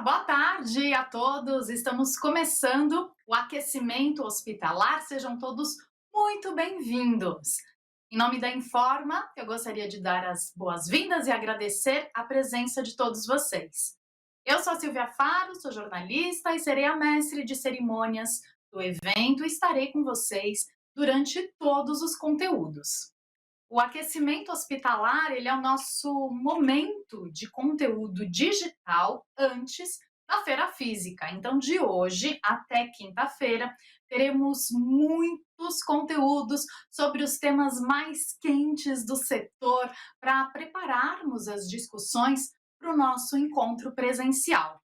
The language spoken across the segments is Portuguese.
Boa tarde a todos. Estamos começando o aquecimento hospitalar. Sejam todos muito bem-vindos. Em nome da Informa, eu gostaria de dar as boas-vindas e agradecer a presença de todos vocês. Eu sou a Silvia Faro, sou jornalista e serei a mestre de cerimônias do evento e estarei com vocês durante todos os conteúdos. O aquecimento hospitalar, ele é o nosso momento de conteúdo digital antes da feira física. Então, de hoje até quinta-feira, teremos muitos conteúdos sobre os temas mais quentes do setor para prepararmos as discussões para o nosso encontro presencial.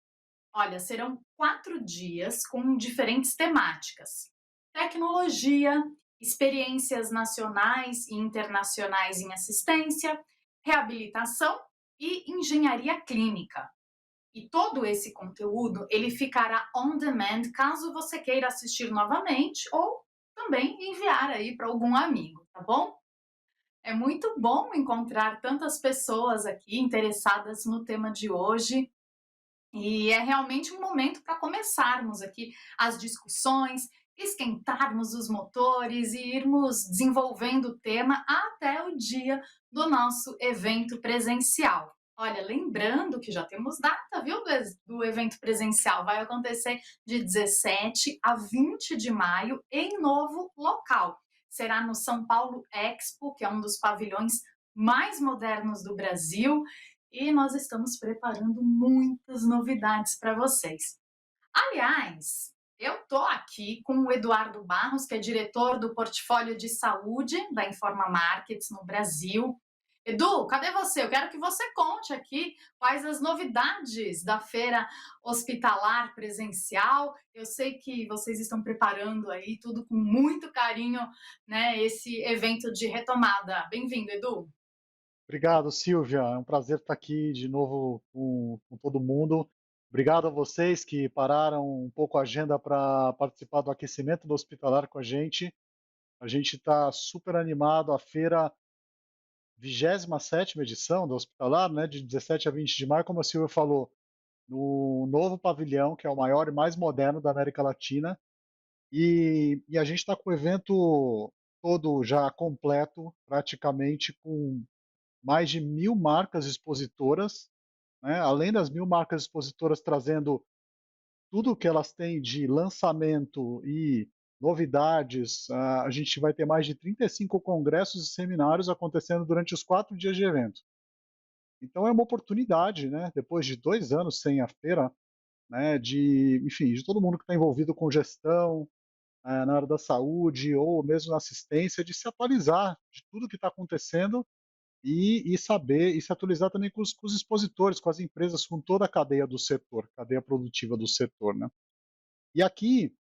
Olha, serão 4 dias com diferentes temáticas: tecnologia, experiências nacionais e internacionais em assistência, reabilitação e engenharia clínica. E todo esse conteúdo, ele ficará on demand caso você queira assistir novamente ou também enviar aí para algum amigo, tá bom? É muito bom encontrar tantas pessoas aqui interessadas no tema de hoje e é realmente um momento para começarmos aqui as discussões, esquentarmos os motores e irmos desenvolvendo o tema até o dia do nosso evento presencial. Olha, lembrando que já temos data, viu, do evento presencial. Vai acontecer de 17 a 20 de maio em novo local. Será no São Paulo Expo, que é um dos pavilhões mais modernos do Brasil, e nós estamos preparando muitas novidades para vocês. Aliás, eu estou aqui com o Eduardo Barros, que é diretor do portfólio de saúde da Informa Markets no Brasil. Edu, cadê você? Eu quero que você conte aqui quais as novidades da feira hospitalar presencial. Eu sei que vocês estão preparando aí tudo com muito carinho, né? Esse evento de retomada. Bem-vindo, Edu. Obrigado, Silvia. É um prazer estar aqui de novo com todo mundo. Obrigado a vocês que pararam um pouco a agenda para participar do aquecimento do hospitalar com a gente. A gente está super animado. A feira, 27ª edição do hospitalar, né, de 17 a 20 de maio, como a Silvia falou, no novo pavilhão, que é o maior e mais moderno da América Latina. E a gente está com o evento todo já completo, praticamente com mais de 1.000 marcas expositoras, né? Além das 1.000 marcas expositoras trazendo tudo o que elas têm de lançamento e novidades, a gente vai ter mais de 35 congressos e seminários acontecendo durante os 4 dias de evento. Então é uma oportunidade, né, depois de 2 anos sem a feira, né, de, enfim, de todo mundo que está envolvido com gestão, na área da saúde ou mesmo na assistência, de se atualizar de tudo que está acontecendo e saber e se atualizar também com os expositores, com as empresas, com toda a cadeia do setor, cadeia produtiva do setor, né. E aqui,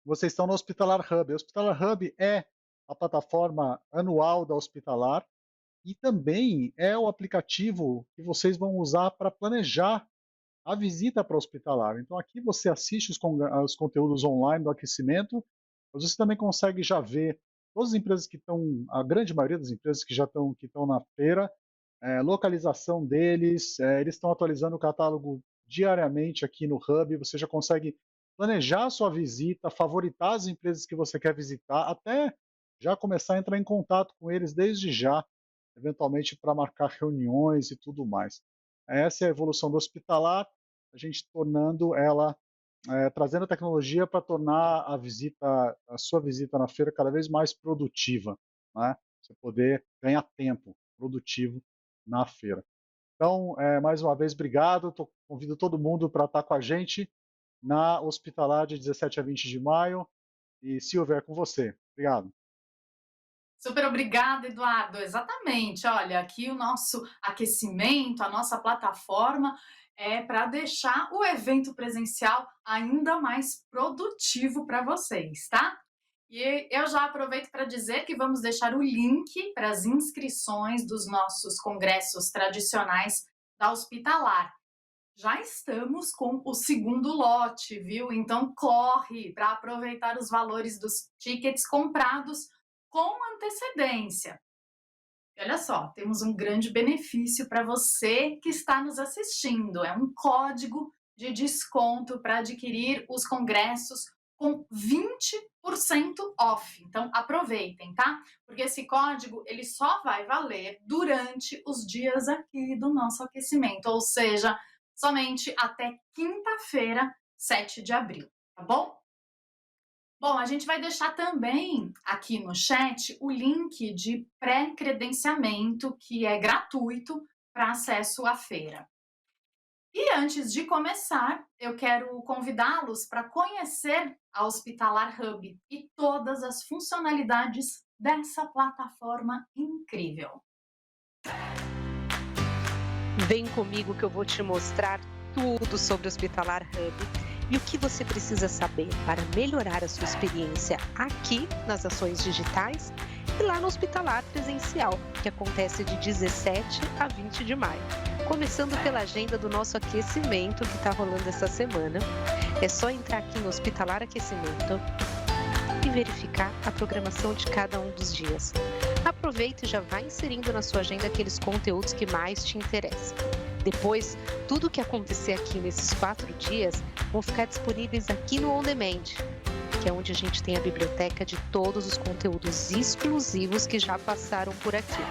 vocês estão no Hospitalar Hub. O Hospitalar Hub é a plataforma anual da Hospitalar e também é o aplicativo que vocês vão usar para planejar a visita para o hospitalar. Então aqui você assiste os conteúdos online do aquecimento, mas você também consegue já ver todas as empresas que estão, a grande maioria das empresas que estão na feira, localização deles, eles estão atualizando o catálogo diariamente aqui no Hub, você já consegue planejar a sua visita, favoritar as empresas que você quer visitar, até já começar a entrar em contato com eles desde já, eventualmente para marcar reuniões e tudo mais. Essa é a evolução do hospitalar, a gente tornando ela, trazendo a tecnologia para tornar a sua visita na feira cada vez mais produtiva, né? Você poder ganhar tempo produtivo na feira. Então, mais uma vez, obrigado. Convido todo mundo para estar com a gente na Hospitalar de 17 a 20 de maio. E Silvia, é com você. Obrigado. Super obrigada, Eduardo. Exatamente. Olha, aqui o nosso aquecimento, a nossa plataforma é para deixar o evento presencial ainda mais produtivo para vocês, tá? E eu já aproveito para dizer que vamos deixar o link para as inscrições dos nossos congressos tradicionais da Hospitalar. Já estamos com o segundo lote, viu? Então corre para aproveitar os valores dos tickets comprados com antecedência. E olha só, temos um grande benefício para você que está nos assistindo. É um código de desconto para adquirir os congressos com 20% off. Então aproveitem, tá? Porque esse código ele só vai valer durante os dias aqui do nosso aquecimento, ou seja, somente até quinta-feira, 7 de abril, tá bom? Bom, a gente vai deixar também aqui no chat o link de pré-credenciamento, que é gratuito para acesso à feira. E antes de começar, eu quero convidá-los para conhecer a Hospitalar Hub e todas as funcionalidades dessa plataforma incrível. Vem comigo que eu vou te mostrar tudo sobre o Hospitalar Hub e o que você precisa saber para melhorar a sua experiência aqui nas ações digitais e lá no Hospitalar Presencial, que acontece de 17 a 20 de maio. Começando pela agenda do nosso aquecimento que está rolando essa semana, é só entrar aqui no Hospitalar Aquecimento e verificar a programação de cada um dos dias. Aproveita e já vai inserindo na sua agenda aqueles conteúdos que mais te interessam. Depois, tudo o que acontecer aqui nesses 4 dias vão ficar disponíveis aqui no On Demand, que é onde a gente tem a biblioteca de todos os conteúdos exclusivos que já passaram por aqui.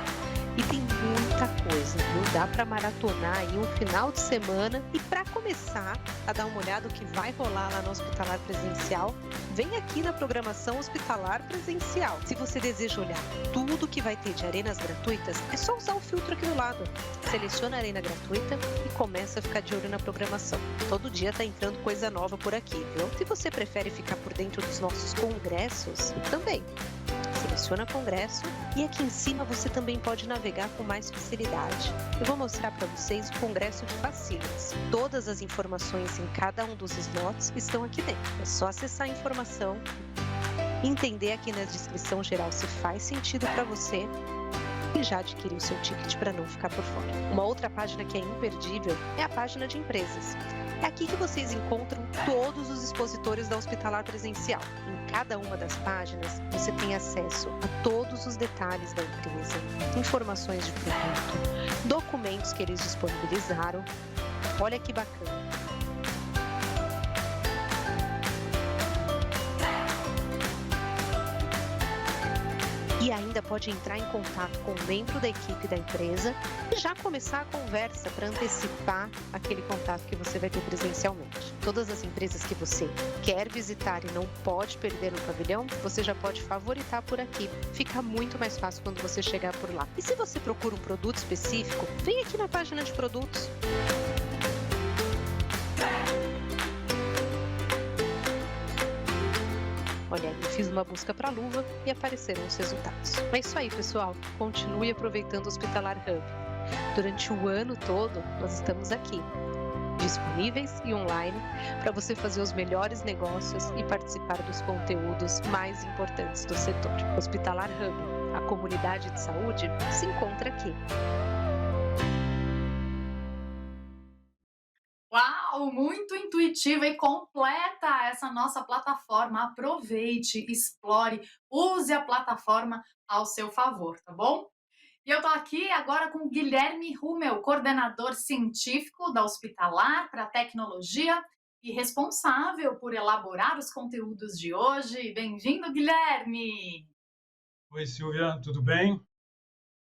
E tem muita coisa, viu? Dá para maratonar aí um final de semana. E para começar a dar uma olhada no que vai rolar lá no Hospitalar Presencial, vem aqui na programação Hospitalar Presencial. Se você deseja olhar tudo que vai ter de arenas gratuitas, é só usar o filtro aqui do lado. Seleciona a arena gratuita e começa a ficar de olho na programação. Todo dia tá entrando coisa nova por aqui, viu? Se você prefere ficar por dentro dos nossos congressos, também. Seleciona congresso e aqui em cima você também pode navegar com mais facilidade. Eu vou mostrar para vocês o congresso de Facilities. Todas as informações em cada um dos slots estão aqui dentro. É só acessar a informação, entender aqui na descrição geral se faz sentido para você e já adquirir o seu ticket para não ficar por fora. Uma outra página que é imperdível é a página de empresas. É aqui que vocês encontram todos os expositores da Hospitalar Presencial. Em cada uma das páginas, você tem acesso a todos os detalhes da empresa, informações de produto, documentos que eles disponibilizaram. Olha que bacana! E ainda pode entrar em contato com um membro da equipe da empresa e já começar a conversa para antecipar aquele contato que você vai ter presencialmente. Todas as empresas que você quer visitar e não pode perder no pavilhão, você já pode favoritar por aqui. Fica muito mais fácil quando você chegar por lá. E se você procura um produto específico, vem aqui na página de produtos. Olha, eu fiz uma busca para luva e apareceram os resultados. É isso aí, pessoal. Continue aproveitando o Hospitalar Hub. Durante o ano todo, nós estamos aqui, disponíveis e online, para você fazer os melhores negócios e participar dos conteúdos mais importantes do setor. Hospitalar Hub, a comunidade de saúde, se encontra aqui. Uau, muito intuitiva e completa essa nossa plataforma. Aproveite, explore, use a plataforma ao seu favor, tá bom? E eu tô aqui agora com o Guilherme Rummel, coordenador científico da Hospitalar para Tecnologia e responsável por elaborar os conteúdos de hoje. Bem-vindo, Guilherme! Oi, Silvia, tudo bem?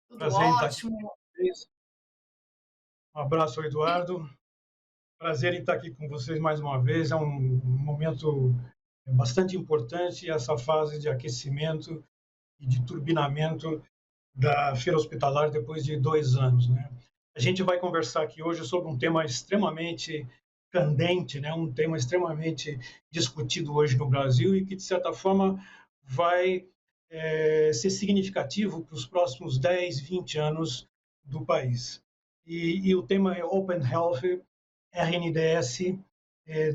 Tudo Prazer em estar aqui ótimo. com vocês. Um abraço ao Eduardo. Prazer em estar aqui com vocês mais uma vez. É um momento bastante importante, essa fase de aquecimento e de turbinamento da Feira Hospitalar depois de 2 anos, né? A gente vai conversar aqui hoje sobre um tema extremamente candente, né? Um tema extremamente discutido hoje no Brasil e que, de certa forma, vai ser significativo para os próximos 10, 20 anos do país. E o tema é Open Health, RNDS,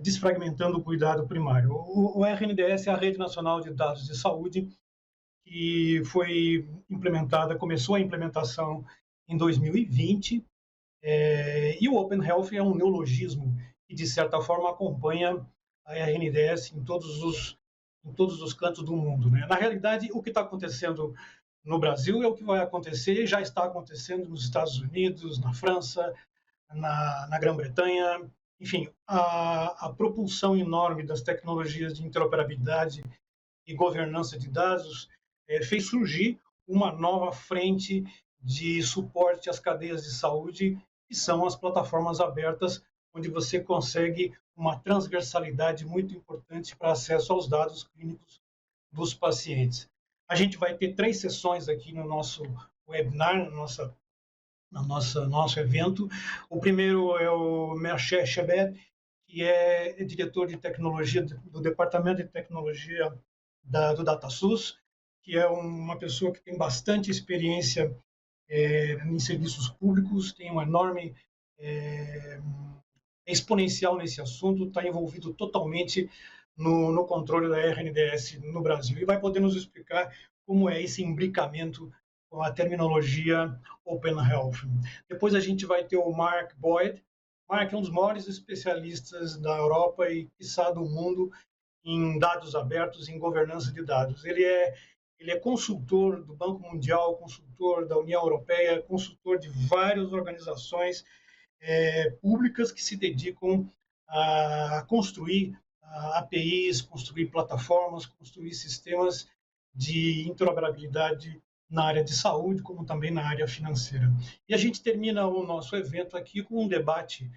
desfragmentando o cuidado primário. O RNDS é a Rede Nacional de Dados de Saúde, que foi implementada, começou a implementação em 2020, e o Open Health é um neologismo que, de certa forma, acompanha a RNDS em todos os cantos do mundo, né? Na realidade, o que está acontecendo no Brasil é o que vai acontecer, já está acontecendo nos Estados Unidos, na França, na Grã-Bretanha, Enfim, a propulsão enorme das tecnologias de interoperabilidade e governança de dados fez surgir uma nova frente de suporte às cadeias de saúde, que são as plataformas abertas, onde você consegue uma transversalidade muito importante para acesso aos dados clínicos dos pacientes. A gente vai ter 3 sessões aqui no nosso webinar, nosso evento. O primeiro é o Merched Chebet, que é diretor de tecnologia do Departamento de Tecnologia do DataSUS, que é uma pessoa que tem bastante experiência em serviços públicos, tem uma enorme exponencial nesse assunto, está envolvido totalmente no controle da RNDS no Brasil e vai poder nos explicar como é esse imbricamento com a terminologia Open Health. Depois a gente vai ter o Mark Boyd. Mark é um dos maiores especialistas da Europa e, quiçá, do mundo em dados abertos, em governança de dados. Ele é consultor do Banco Mundial, consultor da União Europeia, consultor de várias organizações públicas que se dedicam a construir APIs, construir plataformas, construir sistemas de interoperabilidade na área de saúde, como também na área financeira. E a gente termina o nosso evento aqui com um debate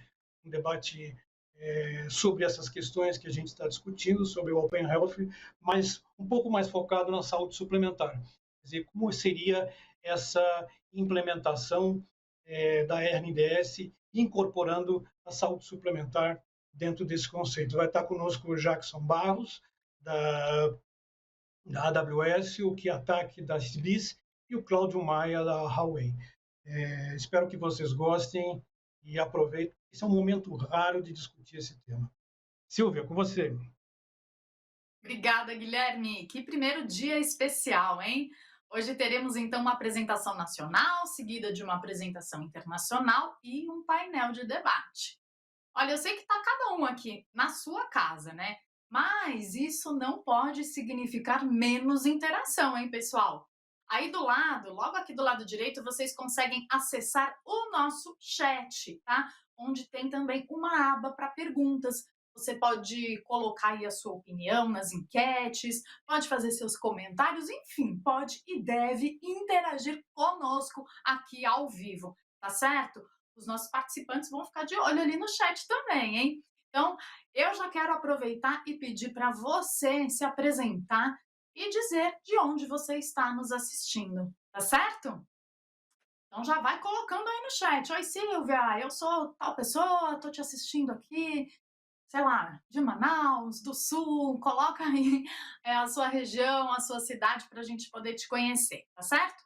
sobre essas questões que a gente está discutindo, sobre o Open Health, mas um pouco mais focado na saúde suplementar. Quer dizer, como seria essa implementação da RNDS, incorporando a saúde suplementar dentro desse conceito. Vai estar conosco o Jackson Barros, da AWS, o Kiyotaki da SBIS e o Cláudio Maia da Huawei. Espero que vocês gostem e aproveitem. Esse é um momento raro de discutir esse tema. Silvia, com você. Obrigada, Guilherme. Que primeiro dia especial, hein? Hoje teremos, então, uma apresentação nacional, seguida de uma apresentação internacional e um painel de debate. Olha, eu sei que está cada um aqui na sua casa, né? Mas isso não pode significar menos interação, hein, pessoal? Aí do lado, logo aqui do lado direito, vocês conseguem acessar o nosso chat, tá? Onde tem também uma aba para perguntas. Você pode colocar aí a sua opinião nas enquetes, pode fazer seus comentários, enfim, pode e deve interagir conosco aqui ao vivo, tá certo? Os nossos participantes vão ficar de olho ali no chat também, hein? Então, eu já quero aproveitar e pedir para você se apresentar e dizer de onde você está nos assistindo, tá certo? Então já vai colocando aí no chat. Oi, Silvia, eu sou tal pessoa, tô te assistindo aqui, sei lá, de Manaus, do Sul. Coloca aí a sua região, a sua cidade para a gente poder te conhecer, tá certo?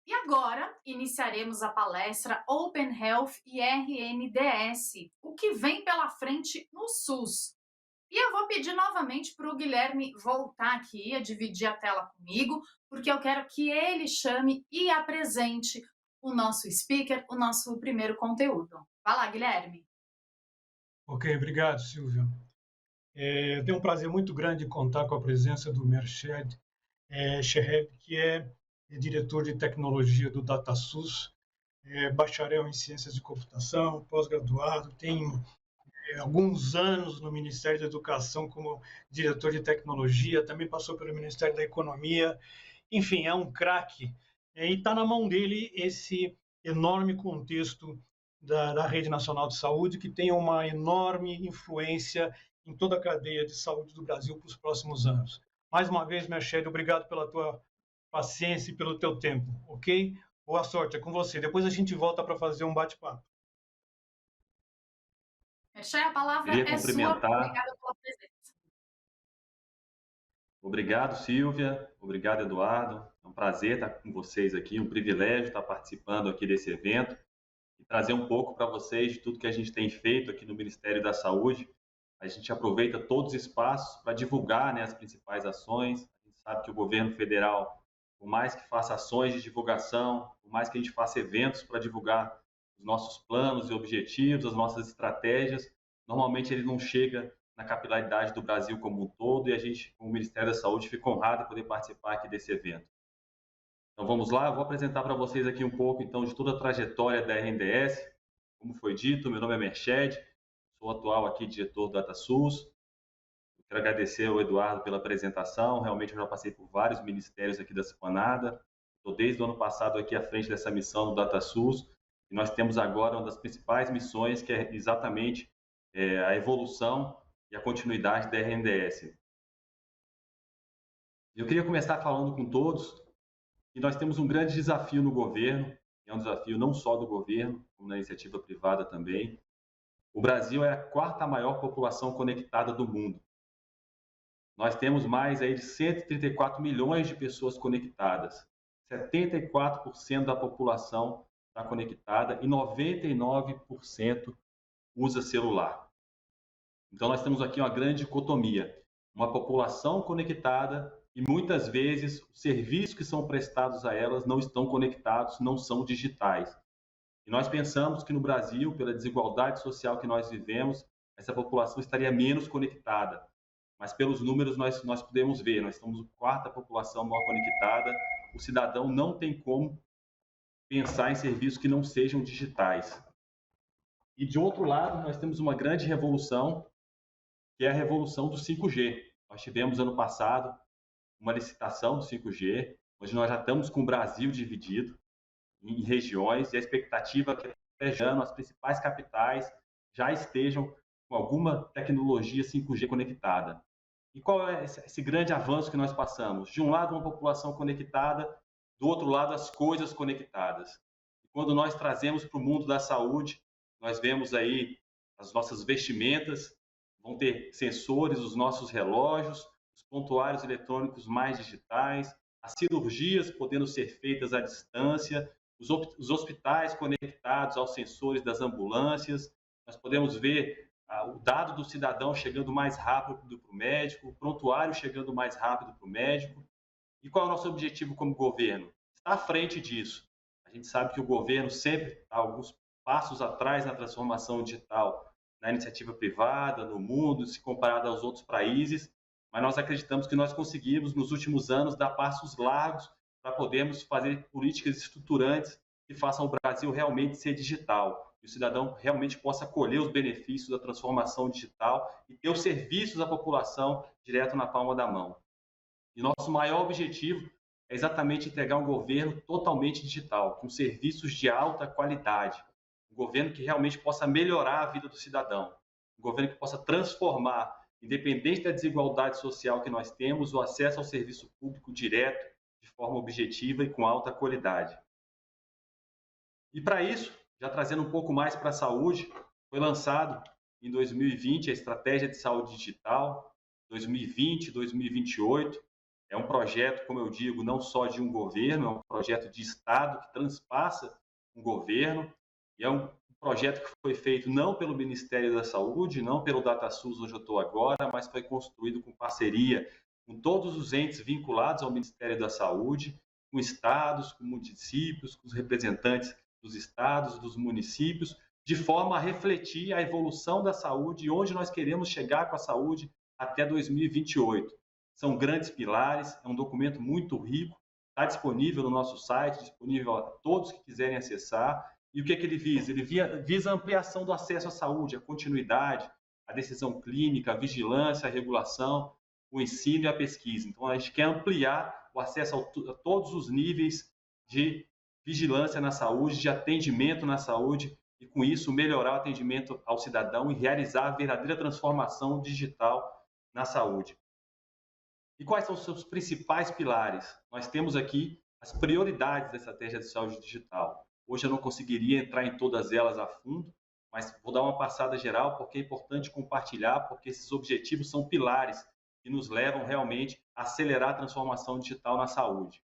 E agora iniciaremos a palestra Open Health e RNDS, o que vem pela frente no SUS. E eu vou pedir novamente para o Guilherme voltar aqui a dividir a tela comigo, porque eu quero que ele chame e apresente o nosso speaker, o nosso primeiro conteúdo. Vai lá, Guilherme. Ok, obrigado, Silvia. Eu tenho um prazer muito grande em contar com a presença do Merched Chebet, que é diretor de tecnologia do DataSUS, bacharel em ciências de computação, pós-graduado, tem alguns anos no Ministério da Educação como diretor de tecnologia, também passou pelo Ministério da Economia, enfim, é um craque. E está na mão dele esse enorme contexto da Rede Nacional de Saúde, que tem uma enorme influência em toda a cadeia de saúde do Brasil para os próximos anos. Mais uma vez, Merched, obrigado pela tua paciência e pelo teu tempo, ok? Boa sorte, é com você. Depois a gente volta para fazer um bate-papo. Merched, a palavra é sua. Obrigada pela presença. Obrigado, Silvia. Obrigado, Eduardo. É um prazer estar com vocês aqui, um privilégio estar participando aqui desse evento e trazer um pouco para vocês de tudo que a gente tem feito aqui no Ministério da Saúde. A gente aproveita todos os espaços para divulgar, né, as principais ações. A gente sabe que o governo federal, por mais que faça ações de divulgação, por mais que a gente faça eventos para divulgar os nossos planos e objetivos, as nossas estratégias, normalmente ele não chega na capilaridade do Brasil como um todo, e a gente, como Ministério da Saúde, fica honrado em poder participar aqui desse evento. Então vamos lá, eu vou apresentar para vocês aqui um pouco então de toda a trajetória da RNDS. Como foi dito, meu nome é Merched, sou atual aqui diretor do DataSUS. Quero agradecer ao Eduardo pela apresentação. Realmente eu já passei por vários ministérios aqui da Cipanada. Estou desde o ano passado aqui à frente dessa missão do DataSUS. E nós temos agora uma das principais missões, que é exatamente a evolução e a continuidade da RNDS. Eu queria começar falando com todos que nós temos um grande desafio no governo, é um desafio não só do governo, como na iniciativa privada também. O Brasil é a quarta maior população conectada do mundo. Nós temos mais aí de 134 milhões de pessoas conectadas. 74% da população está conectada e 99% usa celular. Então, nós temos aqui uma grande dicotomia. Uma população conectada e, muitas vezes, os serviços que são prestados a elas não estão conectados, não são digitais. E nós pensamos que no Brasil, pela desigualdade social que nós vivemos, essa população estaria menos conectada. Mas pelos números nós podemos ver, nós estamos a quarta população maior conectada, o cidadão não tem como pensar em serviços que não sejam digitais. E de outro lado, nós temos uma grande revolução, que é a revolução do 5G. Nós tivemos ano passado uma licitação do 5G, onde nós já estamos com o Brasil dividido em regiões, e a expectativa é que até já as principais capitais já estejam com alguma tecnologia 5G conectada. E qual é esse grande avanço que nós passamos? De um lado, uma população conectada, do outro lado, as coisas conectadas. E quando nós trazemos para o mundo da saúde, nós vemos aí as nossas vestimentas, vão ter sensores, os nossos relógios, os prontuários eletrônicos mais digitais, as cirurgias podendo ser feitas à distância, os hospitais conectados aos sensores das ambulâncias. Nós podemos ver o dado do cidadão chegando mais rápido para o médico, o prontuário chegando mais rápido para o médico. E qual é o nosso objetivo como governo? Estar à frente disso. A gente sabe que o governo sempre está alguns passos atrás na transformação digital, na iniciativa privada, no mundo, se comparado aos outros países, mas nós acreditamos que nós conseguimos, nos últimos anos, dar passos largos para podermos fazer políticas estruturantes que façam o Brasil realmente ser digital, que o cidadão realmente possa colher os benefícios da transformação digital e ter os serviços à população direto na palma da mão. E nosso maior objetivo é exatamente entregar um governo totalmente digital, com serviços de alta qualidade, um governo que realmente possa melhorar a vida do cidadão, um governo que possa transformar, independente da desigualdade social que nós temos, o acesso ao serviço público direto, de forma objetiva e com alta qualidade. E para isso, já trazendo um pouco mais para a saúde, foi lançado em 2020 a Estratégia de Saúde Digital, 2020-2028. É um projeto, como eu digo, não só de um governo, é um projeto de Estado que transpassa um governo, e é um projeto que foi feito não pelo Ministério da Saúde, não pelo DataSUS, onde eu estou agora, mas foi construído com parceria com todos os entes vinculados ao Ministério da Saúde, com estados, com municípios, com os representantes dos estados, dos municípios, de forma a refletir a evolução da saúde e onde nós queremos chegar com a saúde até 2028. São grandes pilares, é um documento muito rico, está disponível no nosso site, disponível a todos que quiserem acessar. E o que é que ele visa? Ele visa a ampliação do acesso à saúde, a continuidade, a decisão clínica, a vigilância, a regulação, o ensino e a pesquisa. Então, a gente quer ampliar o acesso a todos os níveis de vigilância na saúde, de atendimento na saúde, e com isso melhorar o atendimento ao cidadão e realizar a verdadeira transformação digital na saúde. E quais são os seus principais pilares? Nós temos aqui as prioridades da estratégia de saúde digital. Hoje eu não conseguiria entrar em todas elas a fundo, mas vou dar uma passada geral porque é importante compartilhar, porque esses objetivos são pilares que nos levam realmente a acelerar a transformação digital na saúde.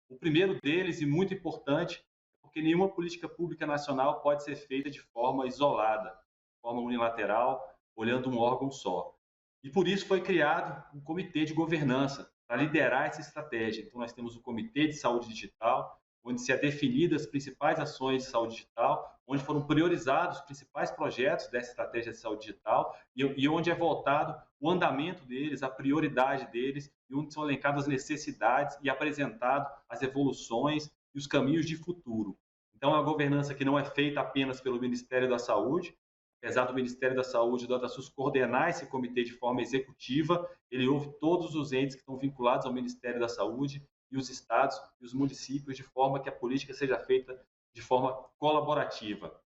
O primeiro deles, e muito importante, é porque nenhuma política pública nacional pode ser feita de forma isolada, de forma unilateral, olhando um órgão só. E por isso foi criado um comitê de governança para liderar essa estratégia. Então nós temos o Comitê de Saúde Digital, onde se é definidas as principais ações de saúde digital, onde foram priorizados os principais projetos dessa estratégia de saúde digital e onde é voltado o andamento deles, a prioridade deles, e onde são elencadas as necessidades e apresentado as evoluções e os caminhos de futuro. Então, é uma governança que não é feita apenas pelo Ministério da Saúde, apesar do Ministério da Saúde e do DataSUS coordenar esse comitê de forma executiva, ele ouve todos os entes que estão vinculados ao Ministério da Saúde e os estados e os municípios, de forma que a política seja feita de forma colaborativa.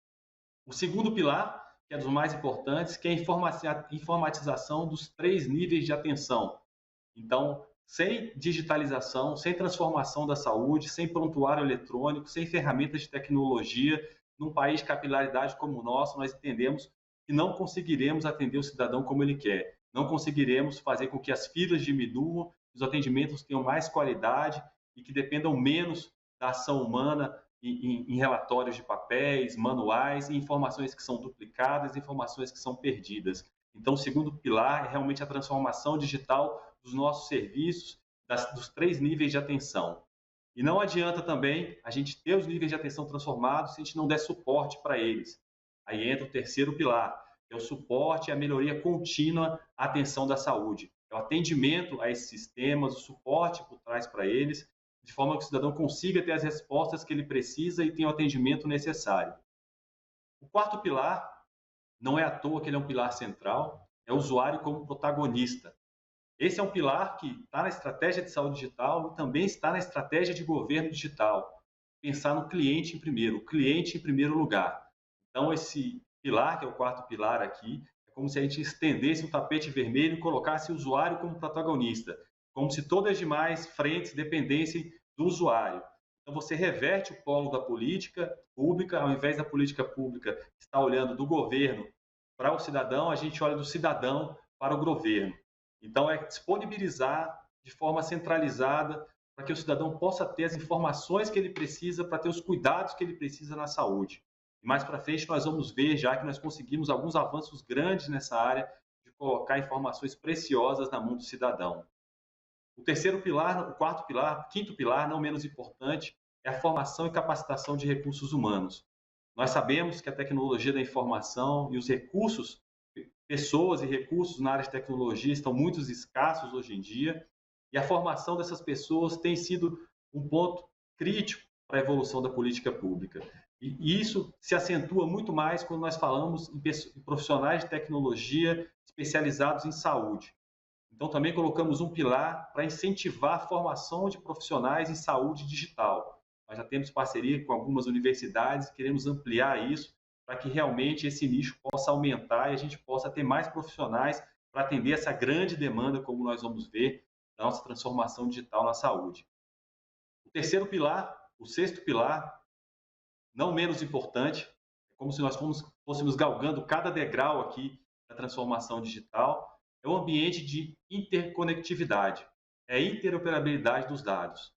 O segundo pilar, que é dos mais importantes, que é a informatização dos 3 níveis de atenção. Então, sem digitalização, sem transformação da saúde, sem prontuário eletrônico, sem ferramentas de tecnologia, num país de capilaridade como o nosso, nós entendemos que não conseguiremos atender o cidadão como ele quer. Não conseguiremos fazer com que as filas diminuam, os atendimentos tenham mais qualidade e que dependam menos da ação humana em relatórios de papéis, manuais, e informações que são duplicadas, informações que são perdidas. Então, o segundo pilar é realmente a transformação digital dos nossos serviços, dos 3 níveis de atenção. E não adianta também a gente ter os níveis de atenção transformados se a gente não der suporte para eles. Aí entra o terceiro pilar, que é o suporte e a melhoria contínua à atenção da saúde. É o atendimento a esses sistemas, o suporte por trás para eles, de forma que o cidadão consiga ter as respostas que ele precisa e tenha o atendimento necessário. O quarto pilar, não é à toa que ele é um pilar central, é o usuário como protagonista. Esse é um pilar que está na estratégia de saúde digital e também está na estratégia de governo digital. Pensar no cliente em primeiro, o cliente em primeiro lugar. Então, esse pilar, que é o quarto pilar aqui, é como se a gente estendesse o tapete vermelho e colocasse o usuário como protagonista, como se todas as demais frentes dependessem do usuário. Então, você reverte o polo da política pública, ao invés da política pública estar olhando do governo para o cidadão, a gente olha do cidadão para o governo. Então, é disponibilizar de forma centralizada para que o cidadão possa ter as informações que ele precisa para ter os cuidados que ele precisa na saúde. E mais para frente nós vamos ver já que nós conseguimos alguns avanços grandes nessa área de colocar informações preciosas na mão do cidadão. O terceiro pilar, o quarto pilar, quinto pilar, não menos importante, é a formação e capacitação de recursos humanos. Nós sabemos que a tecnologia da informação e os recursos, pessoas e recursos na área de tecnologia estão muito escassos hoje em dia, e a formação dessas pessoas tem sido um ponto crítico para a evolução da política pública. E isso se acentua muito mais quando nós falamos em profissionais de tecnologia especializados em saúde. Então, também colocamos um pilar para incentivar a formação de profissionais em saúde digital. Nós já temos parceria com algumas universidades e queremos ampliar isso para que realmente esse nicho possa aumentar e a gente possa ter mais profissionais para atender essa grande demanda, como nós vamos ver, da nossa transformação digital na saúde. O terceiro pilar, o sexto pilar, não menos importante, é como se nós fôssemos galgando cada degrau aqui da transformação digital, é o ambiente de interconectividade, é a interoperabilidade dos dados.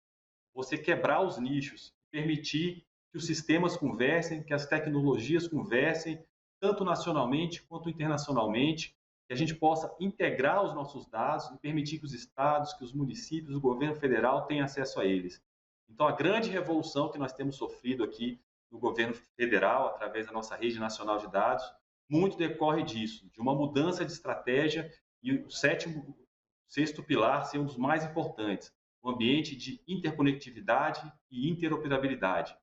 Você quebrar os nichos, permitir que os sistemas conversem, que as tecnologias conversem, tanto nacionalmente quanto internacionalmente, que a gente possa integrar os nossos dados e permitir que os estados, que os municípios, o governo federal tenham acesso a eles. Então, a grande revolução que nós temos sofrido aqui no governo federal, através da nossa rede nacional de dados, muito decorre disso, de uma mudança de estratégia e o sexto pilar ser um dos mais importantes, o ambiente de interconectividade e interoperabilidade.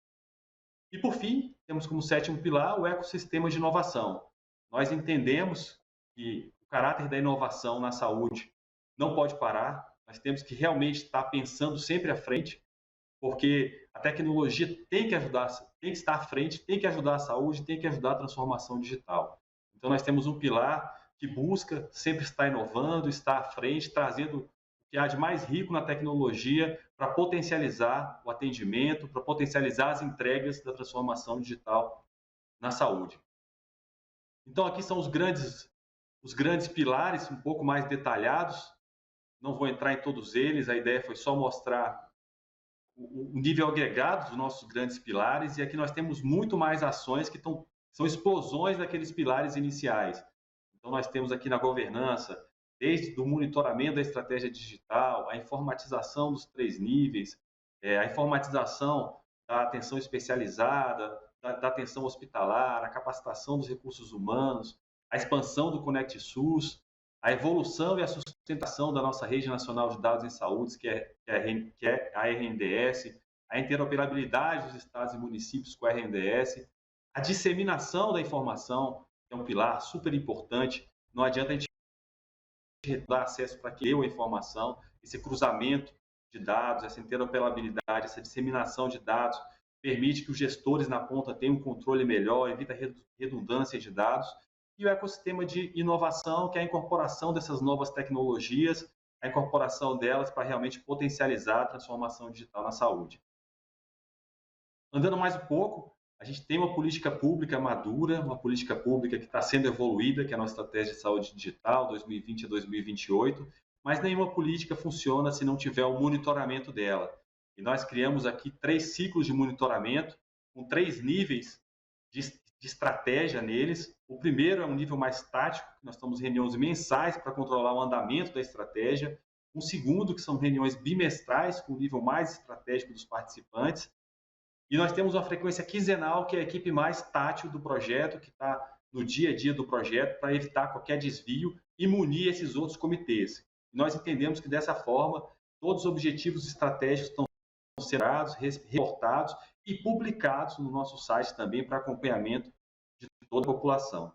E, por fim, temos como sétimo pilar o ecossistema de inovação. Nós entendemos que o caráter da inovação na saúde não pode parar, nós temos que realmente estar pensando sempre à frente, porque a tecnologia tem que ajudar, tem que estar à frente, tem que ajudar a saúde, tem que ajudar a transformação digital. Então, nós temos um pilar que busca sempre estar inovando, estar à frente, trazendo o que há de mais rico na tecnologia para potencializar o atendimento, para potencializar as entregas da transformação digital na saúde. Então, aqui são os grandes pilares, um pouco mais detalhados. Não vou entrar em todos eles, a ideia foi só mostrar o nível agregado dos nossos grandes pilares, e aqui nós temos muito mais ações que são explosões daqueles pilares iniciais. Então, nós temos aqui na governança, desde o monitoramento da estratégia digital, a informatização dos 3 níveis, a informatização da atenção especializada, da atenção hospitalar, a capacitação dos recursos humanos, a expansão do Conect SUS, a evolução e a sustentação da nossa rede nacional de dados em saúde, que é a RNDS, a interoperabilidade dos estados e municípios com a RNDS, a disseminação da informação, que é um pilar super importante. Não adianta a gente dar acesso para quem deu a informação, esse cruzamento de dados, essa interoperabilidade, essa disseminação de dados, permite que os gestores na ponta tenham um controle melhor, evita redundância de dados, e o ecossistema de inovação, que é a incorporação dessas novas tecnologias, a incorporação delas para realmente potencializar a transformação digital na saúde. Andando mais um pouco, a gente tem uma política pública madura, uma política pública que está sendo evoluída, que é a nossa estratégia de saúde digital 2020 a 2028, mas nenhuma política funciona se não tiver o monitoramento dela. E nós criamos aqui 3 ciclos de monitoramento, com 3 níveis de estratégia neles. O primeiro é um nível mais tático, que nós temos reuniões mensais para controlar o andamento da estratégia. Um segundo, que são reuniões bimestrais, com o nível mais estratégico dos participantes. E nós temos uma frequência quinzenal, que é a equipe mais tátil do projeto, que está no dia a dia do projeto, para evitar qualquer desvio e munir esses outros comitês. E nós entendemos que, dessa forma, todos os objetivos estratégicos estão sendo reportados e publicados no nosso site também para acompanhamento de toda a população.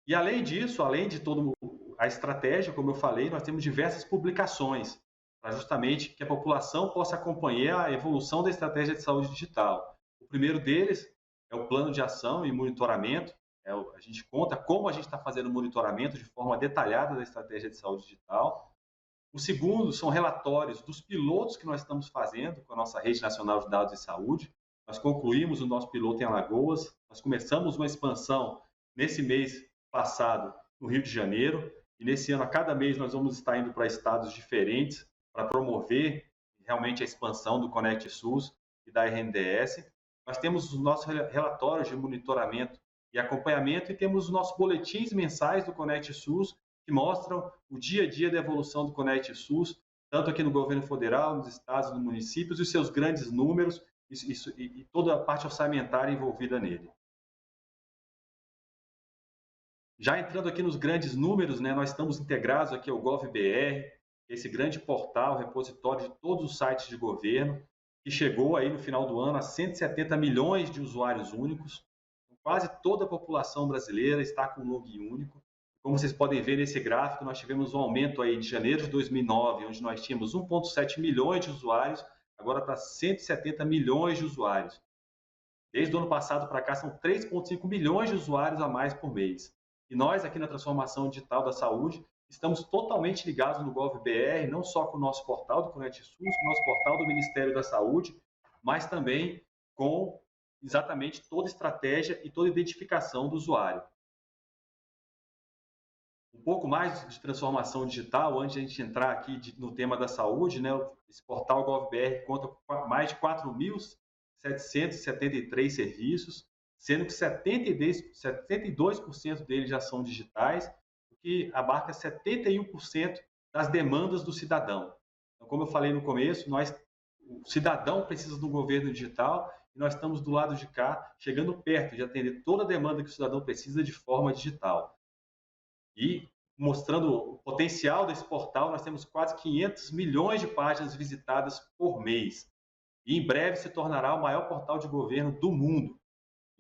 E, além disso, além de toda a estratégia, como eu falei, nós temos diversas publicações, para justamente que a população possa acompanhar a evolução da estratégia de saúde digital. O primeiro deles é o plano de ação e monitoramento. A gente conta como a gente está fazendo o monitoramento de forma detalhada da estratégia de saúde digital. O segundo são relatórios dos pilotos que nós estamos fazendo com a nossa Rede Nacional de Dados de Saúde. Nós concluímos o nosso piloto em Alagoas, nós começamos uma expansão nesse mês passado no Rio de Janeiro, e nesse ano, a cada mês, nós vamos estar indo para estados diferentes, para promover realmente a expansão do Conect SUS e da RNDS. Nós temos os nossos relatórios de monitoramento e acompanhamento e temos os nossos boletins mensais do Conect SUS, que mostram o dia a dia da evolução do Conect SUS, tanto aqui no governo federal, nos estados, nos municípios, e os seus grandes números e toda a parte orçamentária envolvida nele. Já entrando aqui nos grandes números, nós estamos integrados aqui ao GovBR, esse grande portal, repositório de todos os sites de governo, que chegou aí no final do ano a 170 milhões de usuários únicos. Quase toda a população brasileira está com um login único. Como vocês podem ver nesse gráfico, nós tivemos um aumento aí de janeiro de 2009, onde nós tínhamos 1,7 milhões de usuários, agora para 170 milhões de usuários. Desde o ano passado para cá, são 3,5 milhões de usuários a mais por mês. E nós, aqui na Transformação Digital da Saúde, estamos totalmente ligados no GovBR, não só com o nosso portal do Conect SUS, com o nosso portal do Ministério da Saúde, mas também com exatamente toda a estratégia e toda a identificação do usuário. Um pouco mais de transformação digital, antes de a gente entrar aqui no tema da saúde, esse portal GovBR conta com mais de 4.773 serviços, sendo que 72% deles já são digitais, o que abarca 71% das demandas do cidadão. Então, como eu falei no começo, o cidadão precisa de um governo digital e nós estamos do lado de cá, chegando perto de atender toda a demanda que o cidadão precisa de forma digital. E mostrando o potencial desse portal, nós temos quase 500 milhões de páginas visitadas por mês. E em breve se tornará o maior portal de governo do mundo.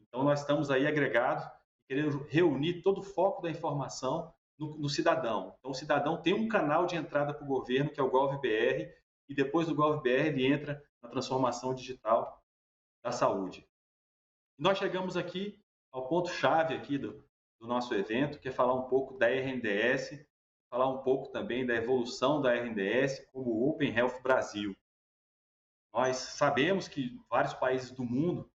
Então, nós estamos aí agregados, querendo reunir todo o foco da informação no cidadão. Então, o cidadão tem um canal de entrada para o governo, que é o GovBR, e depois do GovBR ele entra na transformação digital da saúde. E nós chegamos aqui ao ponto-chave aqui do nosso evento, que é falar um pouco da RNDS, falar um pouco também da evolução da RNDS como o Open Health Brasil. Nós sabemos que vários países do mundo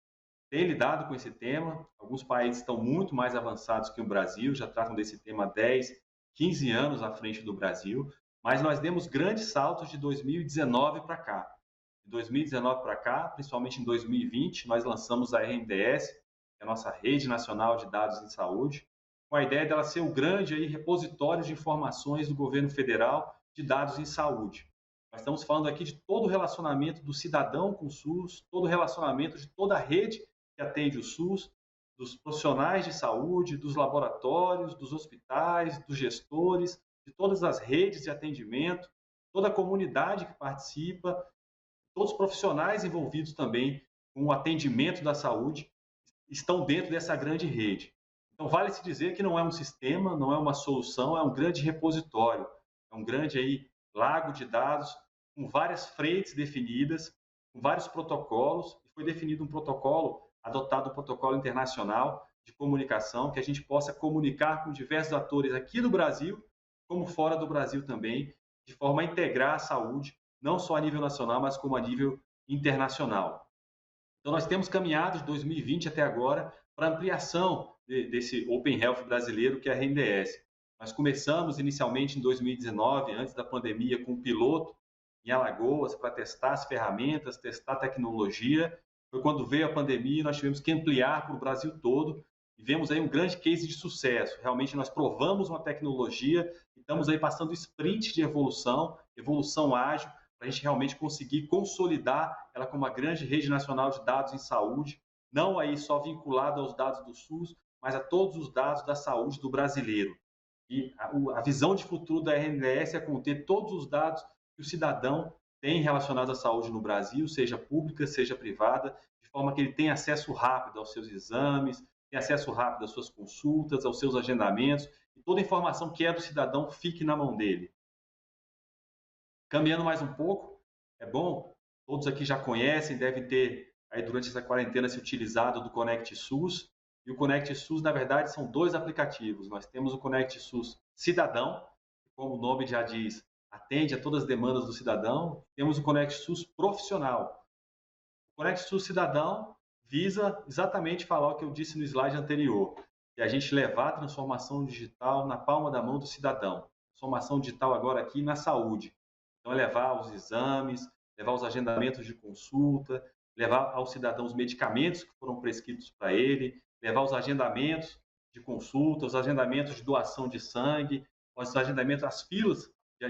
têm lidado com esse tema, alguns países estão muito mais avançados que o Brasil, já tratam desse tema há 10, 15 anos à frente do Brasil, mas nós demos grandes saltos de 2019 para cá. De 2019 para cá, principalmente em 2020, nós lançamos a RNDS, que é a nossa Rede Nacional de Dados em Saúde, com a ideia dela ser o grande repositório de informações do governo federal de dados em saúde. Nós estamos falando aqui de todo o relacionamento do cidadão com o SUS, todo o relacionamento de toda a rede que atende o SUS, dos profissionais de saúde, dos laboratórios, dos hospitais, dos gestores, de todas as redes de atendimento, toda a comunidade que participa, todos os profissionais envolvidos também com o atendimento da saúde, estão dentro dessa grande rede. Então, vale se dizer que não é um sistema, não é uma solução, é um grande repositório, é um grande aí lago de dados com várias frentes definidas, com vários protocolos, e foi definido um protocolo, adotado um protocolo internacional de comunicação, que a gente possa comunicar com diversos atores aqui do Brasil, como fora do Brasil também, de forma a integrar a saúde, não só a nível nacional, mas como a nível internacional. Então, nós temos caminhado de 2020 até agora para ampliação desse Open Health brasileiro, que é a RNDS. Nós começamos inicialmente em 2019, antes da pandemia, com um piloto em Alagoas para testar as ferramentas, testar a tecnologia. Foi quando veio a pandemia e nós tivemos que ampliar para o Brasil todo e vemos aí um grande case de sucesso. Realmente nós provamos uma tecnologia e estamos aí passando sprint de evolução ágil, para a gente realmente conseguir consolidar ela como uma grande rede nacional de dados em saúde, não aí só vinculada aos dados do SUS, mas a todos os dados da saúde do brasileiro. E a visão de futuro da RNDS é conter todos os dados que o cidadão tem relacionados à saúde no Brasil, seja pública, seja privada, de forma que ele tenha acesso rápido aos seus exames, tenha acesso rápido às suas consultas, aos seus agendamentos, e toda a informação que é do cidadão fique na mão dele. Caminhando mais um pouco, é bom, todos aqui já conhecem, devem ter aí durante essa quarentena se utilizado do Conect SUS. E o Conect SUS, na verdade, são dois aplicativos. Nós temos o Conect SUS Cidadão, que, como o nome já diz, atende a todas as demandas do cidadão. Temos o Conect SUS Profissional. O Conect SUS Cidadão visa exatamente falar o que eu disse no slide anterior, que é a gente levar a transformação digital na palma da mão do cidadão. Transformação digital agora aqui na saúde. Então, é levar os exames, levar os agendamentos de consulta, levar ao cidadão os medicamentos que foram prescritos para ele, levar os agendamentos de consulta, os agendamentos de doação de sangue, os agendamentos, as filas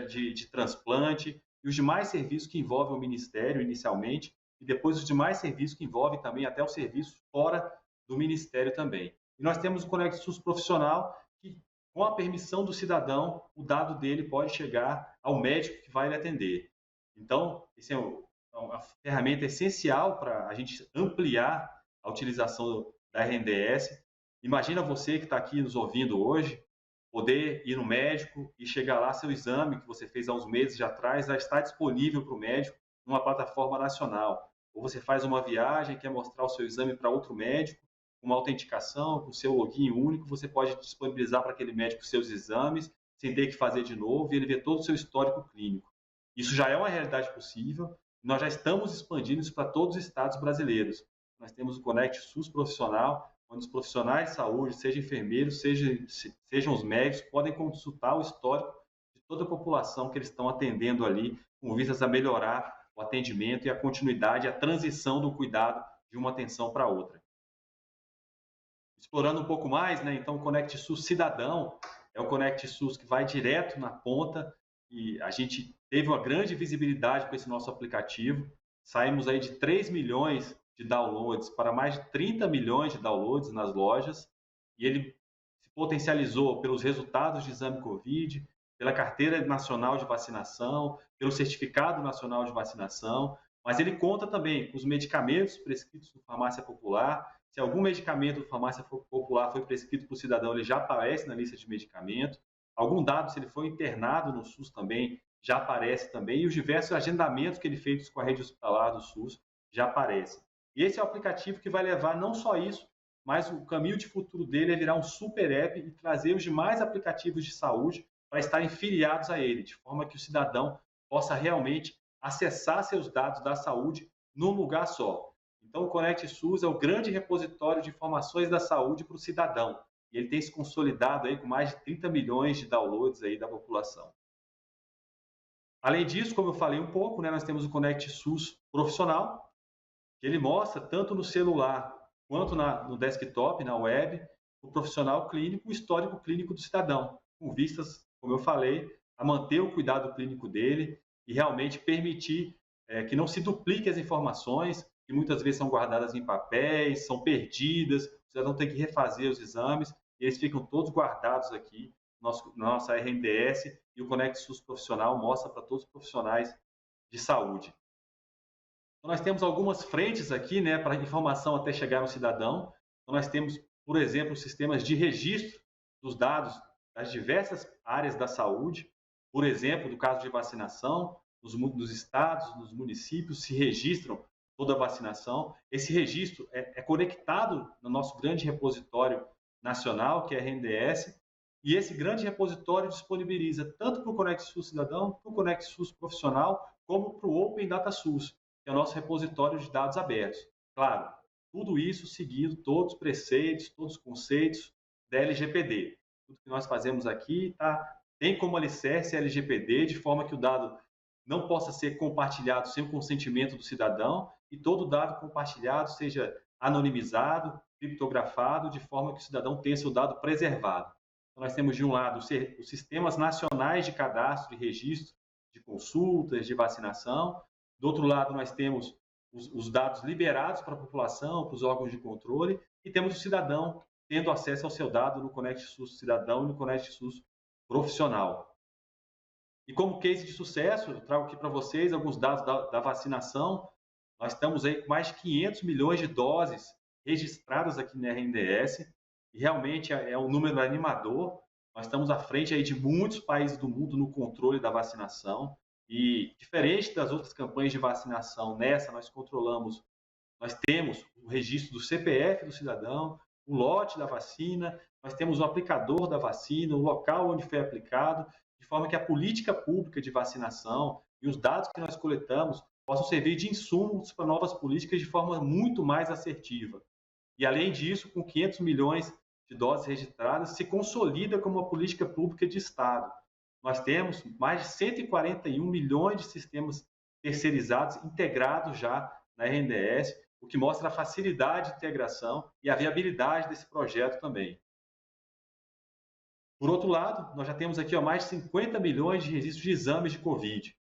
de transplante e os demais serviços que envolvem o Ministério inicialmente e depois os demais serviços que envolvem também até o serviço fora do Ministério também. E nós temos o Conect SUS Profissional, que com a permissão do cidadão, o dado dele pode chegar ao médico que vai lhe atender. Então, esse é uma ferramenta essencial para a gente ampliar a utilização da RNDS. Imagina você que está aqui nos ouvindo hoje, poder ir no médico e chegar lá, seu exame que você fez há uns meses atrás já está disponível para o médico numa plataforma nacional. Ou você faz uma viagem, quer mostrar o seu exame para outro médico, uma autenticação, com seu login único, você pode disponibilizar para aquele médico seus exames, sem ter que fazer de novo, e ele vê todo o seu histórico clínico. Isso já é uma realidade possível, nós já estamos expandindo isso para todos os estados brasileiros. Nós temos o Conect SUS Profissional, onde os profissionais de saúde, sejam enfermeiros, sejam os médicos, podem consultar o histórico de toda a população que eles estão atendendo ali, com vistas a melhorar o atendimento e a continuidade, a transição do cuidado de uma atenção para outra. Explorando um pouco mais, né? Então o Conect SUS Cidadão é o Conect SUS que vai direto na ponta e a gente teve uma grande visibilidade com esse nosso aplicativo. Saímos aí de 3 milhões de downloads para mais de 30 milhões de downloads nas lojas e ele se potencializou pelos resultados de exame COVID, pela carteira nacional de vacinação, pelo certificado nacional de vacinação, mas ele conta também com os medicamentos prescritos por farmácia popular. Se algum medicamento de farmácia popular foi prescrito para o cidadão, ele já aparece na lista de medicamento. Algum dado, se ele foi internado no SUS também, já aparece também. E os diversos agendamentos que ele fez com a rede hospitalar do SUS já aparecem. E esse é o aplicativo que vai levar não só isso, mas o caminho de futuro dele é virar um super app e trazer os demais aplicativos de saúde para estarem filiados a ele, de forma que o cidadão possa realmente acessar seus dados da saúde num lugar só. Então, o Conect SUS é o grande repositório de informações da saúde para o cidadão. E ele tem se consolidado aí com mais de 30 milhões de downloads aí da população. Além disso, como eu falei um pouco, né, nós temos o Conect SUS Profissional, que ele mostra tanto no celular quanto no desktop, na web, o profissional clínico, o histórico clínico do cidadão, com vistas, como eu falei, a manter o cuidado clínico dele e realmente permitir que não se duplique as informações, que muitas vezes são guardadas em papéis, são perdidas, o cidadão tem que refazer os exames, e eles ficam todos guardados aqui na nossa RNDS, e o Conect SUS Profissional mostra para todos os profissionais de saúde. Então, nós temos algumas frentes aqui, né, para informação até chegar no cidadão, Então, nós temos, por exemplo, sistemas de registro dos dados das diversas áreas da saúde, por exemplo, do caso de vacinação, nos estados, nos municípios, se registram toda a vacinação. Esse registro é conectado no nosso grande repositório nacional, que é a RNDS, e esse grande repositório disponibiliza tanto para o Conect SUS Cidadão, para o Conect SUS Profissional, como para o Open Data SUS, que é o nosso repositório de dados abertos. Claro, tudo isso seguindo todos os preceitos, todos os conceitos da LGPD. Tudo que nós fazemos aqui tem como alicerce a LGPD, de forma que o dado não possa ser compartilhado sem o consentimento do cidadão e todo dado compartilhado seja anonimizado, criptografado, de forma que o cidadão tenha seu dado preservado. Então, nós temos, de um lado, os sistemas nacionais de cadastro e registro de consultas, de vacinação. Do outro lado, nós temos os dados liberados para a população, para os órgãos de controle, e temos o cidadão tendo acesso ao seu dado no Conect SUS Cidadão e no Conect SUS Profissional. E como case de sucesso, eu trago aqui para vocês alguns dados da vacinação. Nós estamos aí com mais de 500 milhões de doses registradas aqui na RNDS, e realmente é um número animador. Nós estamos à frente aí de muitos países do mundo no controle da vacinação, e diferente das outras campanhas de vacinação, nessa nós temos o registro do CPF do cidadão, o lote da vacina, nós temos o aplicador da vacina, o local onde foi aplicado, de forma que a política pública de vacinação e os dados que nós coletamos possam servir de insumos para novas políticas de forma muito mais assertiva. E, além disso, com 500 milhões de doses registradas, se consolida como uma política pública de Estado. Nós temos mais de 141 milhões de sistemas terceirizados integrados já na RNDS, o que mostra a facilidade de integração e a viabilidade desse projeto também. Por outro lado, nós já temos aqui mais de 50 milhões de registros de exames de Covid.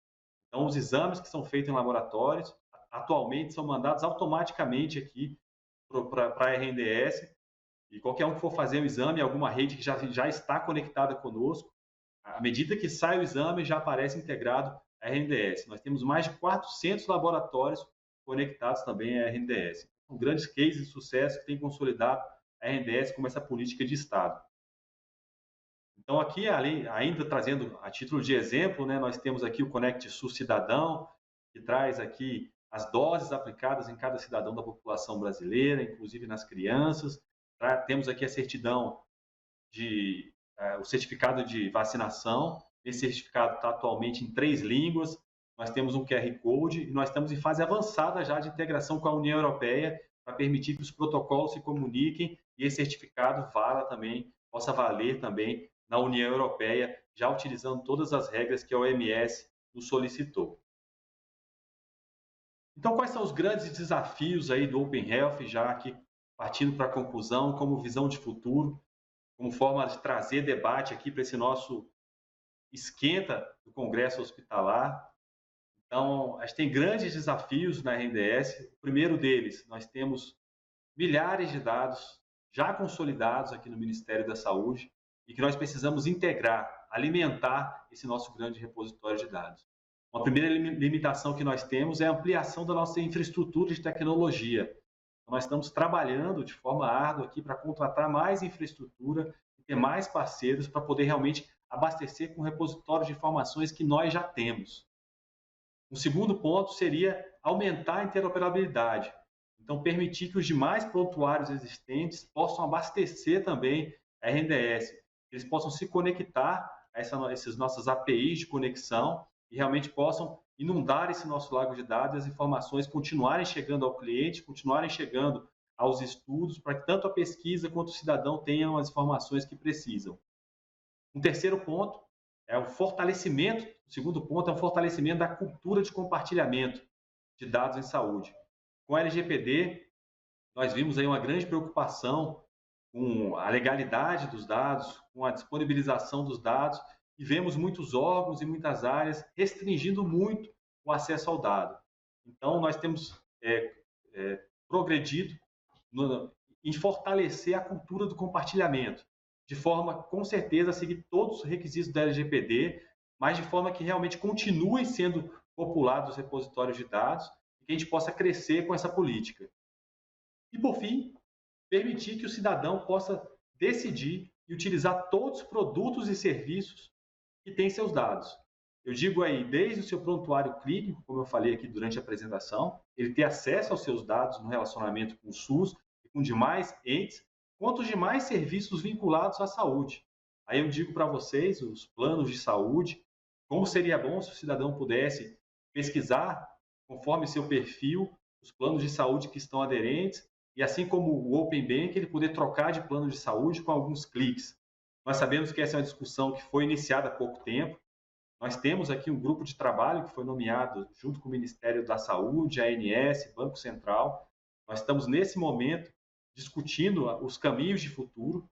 Então, os exames que são feitos em laboratórios, atualmente são mandados automaticamente aqui para a RNDS, e qualquer um que for fazer o exame, alguma rede que já está conectada conosco, à medida que sai o exame, já aparece integrado a RNDS. Nós temos mais de 400 laboratórios conectados também à RNDS. São grandes cases de sucesso que têm consolidado a RNDS como essa política de Estado. Então, aqui, ainda trazendo a título de exemplo, né, nós temos aqui o Conect SUS Cidadão, que traz aqui as doses aplicadas em cada cidadão da população brasileira, inclusive nas crianças. Temos aqui a certidão, o certificado de vacinação. Esse certificado está atualmente em 3 línguas. Nós temos um QR Code e nós estamos em fase avançada já de integração com a União Europeia para permitir que os protocolos se comuniquem e esse certificado possa valer também na União Europeia, já utilizando todas as regras que a OMS nos solicitou. Então, quais são os grandes desafios aí do Open Health, já aqui partindo para a conclusão, como visão de futuro, como forma de trazer debate aqui para esse nosso esquenta do Congresso Hospitalar. Então, a gente tem grandes desafios na RNDS. O primeiro deles, nós temos milhares de dados já consolidados aqui no Ministério da Saúde, e que nós precisamos integrar, alimentar esse nosso grande repositório de dados. Uma primeira limitação que nós temos é a ampliação da nossa infraestrutura de tecnologia. Nós estamos trabalhando de forma árdua aqui para contratar mais infraestrutura e ter mais parceiros para poder realmente abastecer com repositórios de informações que nós já temos. Um segundo ponto seria aumentar a interoperabilidade. Então, permitir que os demais prontuários existentes possam abastecer também a RNDS, que eles possam se conectar a essas nossas APIs de conexão e realmente possam inundar esse nosso lago de dados e as informações continuarem chegando ao cliente, continuarem chegando aos estudos, para que tanto a pesquisa quanto o cidadão tenham as informações que precisam. Um terceiro ponto é o fortalecimento, o segundo ponto é o fortalecimento da cultura de compartilhamento de dados em saúde. Com a LGPD, nós vimos aí uma grande preocupação com a legalidade dos dados, com a disponibilização dos dados, e vemos muitos órgãos e muitas áreas restringindo muito o acesso ao dado. Então, nós temos progredido em fortalecer a cultura do compartilhamento, de forma, com certeza, a seguir todos os requisitos da LGPD, mas de forma que realmente continuem sendo populados os repositórios de dados e que a gente possa crescer com essa política. E, por fim, permitir que o cidadão possa decidir e utilizar todos os produtos e serviços que têm seus dados. Eu digo aí, desde o seu prontuário clínico, como eu falei aqui durante a apresentação, ele ter acesso aos seus dados no relacionamento com o SUS e com demais entes, quanto os demais serviços vinculados à saúde. Aí eu digo para vocês, os planos de saúde, como seria bom se o cidadão pudesse pesquisar, conforme seu perfil, os planos de saúde que estão aderentes, e assim como o Open Bank, ele poder trocar de plano de saúde com alguns cliques. Nós sabemos que essa é uma discussão que foi iniciada há pouco tempo. Nós temos aqui um grupo de trabalho que foi nomeado junto com o Ministério da Saúde, a ANS, Banco Central. Nós estamos, nesse momento, discutindo os caminhos de futuro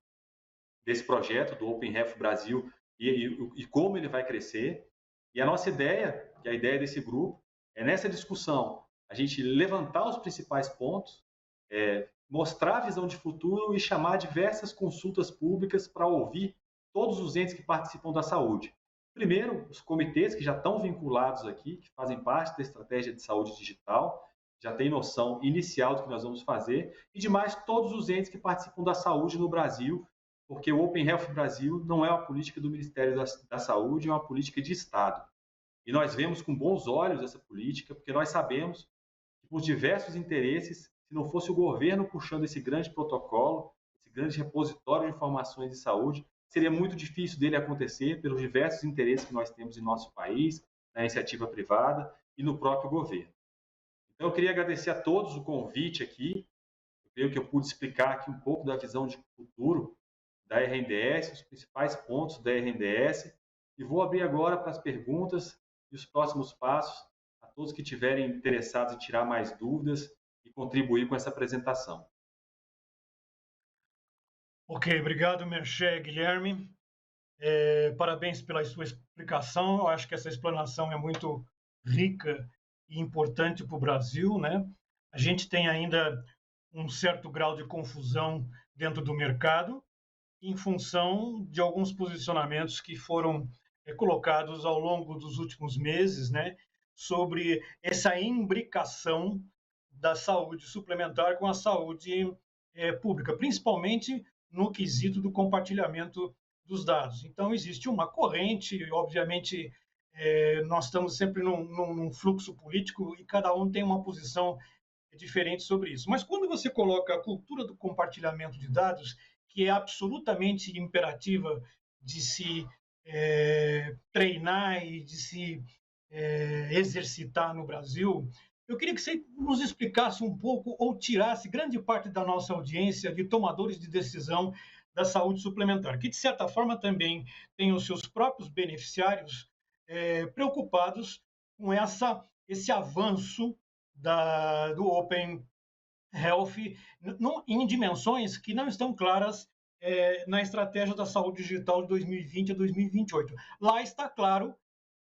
desse projeto do Open Health Brasil e como ele vai crescer. E a nossa ideia, que é a ideia desse grupo, é nessa discussão a gente levantar os principais pontos, mostrar a visão de futuro e chamar diversas consultas públicas para ouvir todos os entes que participam da saúde. Primeiro, os comitês que já estão vinculados aqui, que fazem parte da estratégia de saúde digital, já têm noção inicial do que nós vamos fazer, e demais todos os entes que participam da saúde no Brasil, porque o Open Health Brasil não é uma política do Ministério da Saúde, é uma política de Estado. E nós vemos com bons olhos essa política, porque nós sabemos que, por diversos interesses, se não fosse o governo puxando esse grande protocolo, esse grande repositório de informações de saúde, seria muito difícil dele acontecer pelos diversos interesses que nós temos em nosso país, na iniciativa privada e no próprio governo. Então, eu queria agradecer a todos o convite aqui. Eu creio que eu pude explicar aqui um pouco da visão de futuro da RNDS, os principais pontos da RNDS, e vou abrir agora para as perguntas e os próximos passos a todos que estiverem interessados em tirar mais dúvidas e contribuir com essa apresentação. Ok, obrigado, Mercê Guilherme. Parabéns pela sua explicação. Eu acho que essa explanação é muito rica e importante para o Brasil, né? A gente tem ainda um certo grau de confusão dentro do mercado, em função de alguns posicionamentos que foram colocados ao longo dos últimos meses, né, sobre essa imbricação da saúde suplementar com a saúde pública, principalmente no quesito do compartilhamento dos dados. Então, existe uma corrente, obviamente, nós estamos sempre num fluxo político e cada um tem uma posição diferente sobre isso. Mas quando você coloca a cultura do compartilhamento de dados, que é absolutamente imperativa de se treinar e de se exercitar no Brasil, eu queria que você nos explicasse um pouco ou tirasse grande parte da nossa audiência de tomadores de decisão da saúde suplementar, que de certa forma também tem os seus próprios beneficiários preocupados com esse avanço do Open Health em dimensões que não estão claras na estratégia da saúde digital de 2020 a 2028. Lá está claro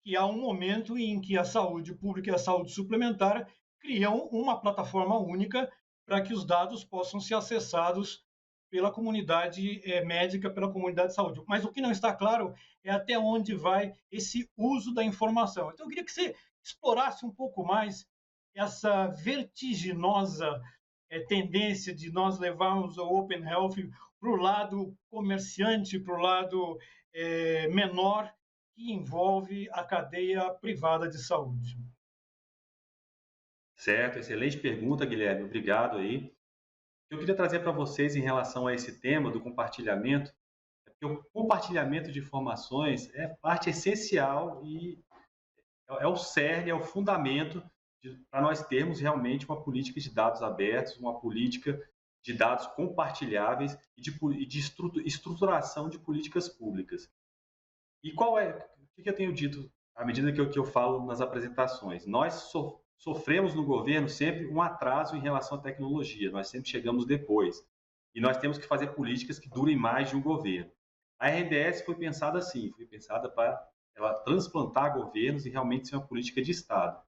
que há um momento em que a saúde pública e a saúde suplementar criam uma plataforma única para que os dados possam ser acessados pela comunidade médica, pela comunidade de saúde. Mas o que não está claro é até onde vai esse uso da informação. Então, eu queria que você explorasse um pouco mais essa vertiginosa tendência de nós levarmos o Open Health para o lado comerciante, para o lado menor, que envolve a cadeia privada de saúde. Certo, excelente pergunta, Guilherme. Obrigado aí. Eu queria trazer para vocês em relação a esse tema do compartilhamento, porque o compartilhamento de informações é parte essencial e é o cerne, é o fundamento para nós termos realmente uma política de dados abertos, uma política de dados compartilháveis e de estruturação de políticas públicas. E o que eu tenho dito à medida que eu falo nas apresentações? Nós sofremos no governo sempre um atraso em relação à tecnologia, nós sempre chegamos depois. E nós temos que fazer políticas que durem mais de um governo. A RNDS foi pensada assim, foi pensada para ela transplantar governos e realmente ser uma política de Estado.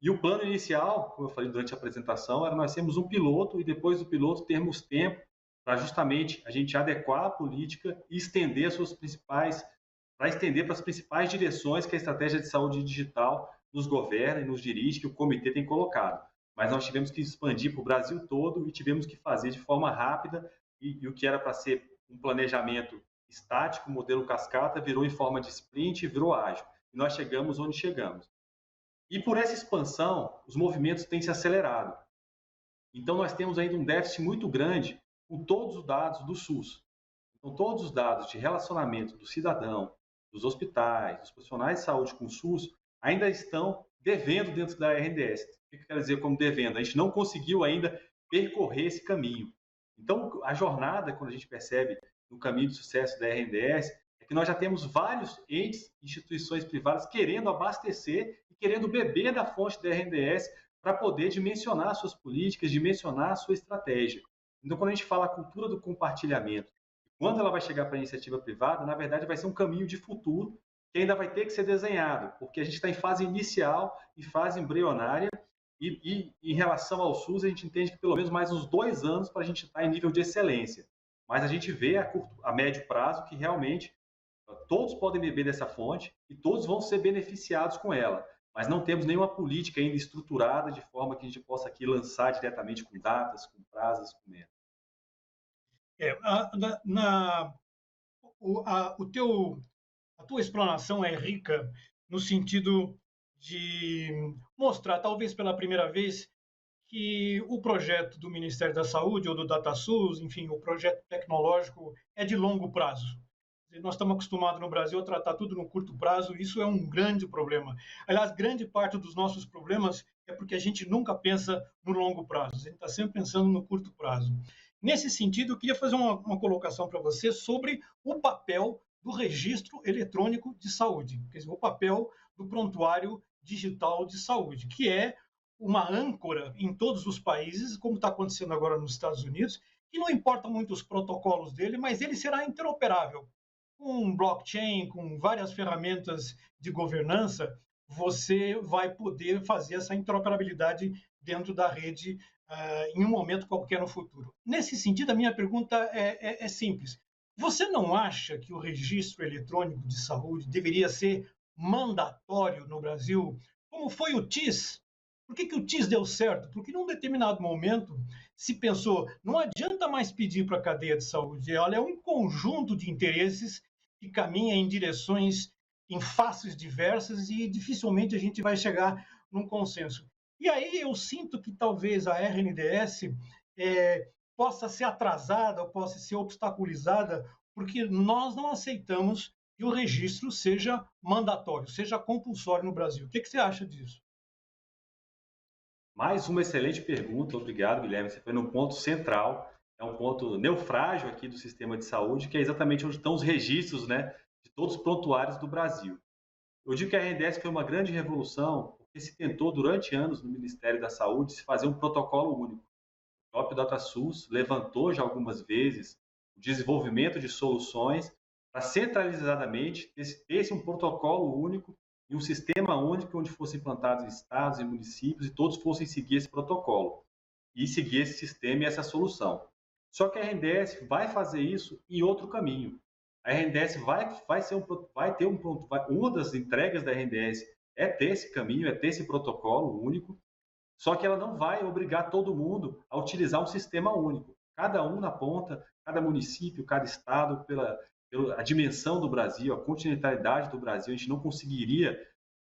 E o plano inicial, como eu falei durante a apresentação, era nós termos um piloto e depois do piloto termos tempo para justamente a gente adequar a política e estender para as principais direções que a estratégia de saúde digital nos governa e nos dirige, que o comitê tem colocado. mas nós tivemos que expandir para o Brasil todo e tivemos que fazer de forma rápida, e o que era para ser um planejamento estático, modelo cascata, virou em forma de sprint e virou ágil. E nós chegamos onde chegamos. E por essa expansão, os movimentos têm se acelerado. Então, nós temos ainda um déficit muito grande com todos os dados do SUS. Então, todos os dados de relacionamento do cidadão, dos hospitais, dos profissionais de saúde com o SUS, ainda estão devendo dentro da RNDS. O que eu quero dizer como devendo? A gente não conseguiu ainda percorrer esse caminho. Então, a jornada, quando a gente percebe no caminho de sucesso da RNDS, é que nós já temos vários entes, instituições privadas querendo abastecer e querendo beber da fonte da RNDS para poder dimensionar suas políticas, dimensionar a sua estratégia. Então, quando a gente fala a cultura do compartilhamento, quando ela vai chegar para a iniciativa privada, na verdade vai ser um caminho de futuro que ainda vai ter que ser desenhado, porque a gente está em fase inicial, em fase embrionária, e em relação ao SUS, a gente entende que pelo menos mais uns 2 anos para a gente estar em nível de excelência. Mas a gente vê a médio prazo que realmente todos podem beber dessa fonte e todos vão ser beneficiados com ela. Mas não temos nenhuma política ainda estruturada de forma que a gente possa aqui lançar diretamente com datas, com prazos, com metas. A tua explanação é rica no sentido de mostrar, talvez pela primeira vez, que o projeto do Ministério da Saúde ou do DataSUS, enfim, o projeto tecnológico é de longo prazo. Nós estamos acostumados no Brasil a tratar tudo no curto prazo, e isso é um grande problema. Aliás, grande parte dos nossos problemas é porque a gente nunca pensa no longo prazo, a gente está sempre pensando no curto prazo. Nesse sentido, eu queria fazer uma colocação para você sobre o papel do registro eletrônico de saúde, quer dizer, o papel do prontuário digital de saúde, que é uma âncora em todos os países, como está acontecendo agora nos Estados Unidos, que não importa muito os protocolos dele, mas ele será interoperável. Com blockchain, com várias ferramentas de governança, você vai poder fazer essa interoperabilidade dentro da rede em um momento qualquer no futuro. Nesse sentido, a minha pergunta é simples. Você não acha que o registro eletrônico de saúde deveria ser mandatório no Brasil, como foi o TIS? Por que o TIS deu certo? Porque num determinado momento se pensou, não adianta mais pedir para a cadeia de saúde, olha, é um conjunto de interesses que caminha em direções, em faces diversas, e dificilmente a gente vai chegar num consenso. E aí eu sinto que talvez a RNDS possa ser atrasada, ou possa ser obstaculizada, porque nós não aceitamos que o registro seja mandatório, seja compulsório no Brasil. O que você acha disso? Mais uma excelente pergunta, obrigado, Guilherme. Você foi num ponto central, é um ponto neurálgico aqui do sistema de saúde, que é exatamente onde estão os registros, né, de todos os prontuários do Brasil. Eu digo que a RNDS foi uma grande revolução, porque se tentou durante anos no Ministério da Saúde se fazer um protocolo único. O próprio DataSUS levantou já algumas vezes o desenvolvimento de soluções para centralizadamente ter um protocolo único e um sistema único onde fossem implantados estados e municípios e todos fossem seguir esse protocolo e seguir esse sistema e essa solução. Só que a RNDS vai fazer isso em outro caminho. A RNDS vai ter uma das entregas da RNDS é ter esse caminho, é ter esse protocolo único, só que ela não vai obrigar todo mundo a utilizar um sistema único. Cada um na ponta, cada município, cada estado, pela dimensão do Brasil, a continentalidade do Brasil, a gente não conseguiria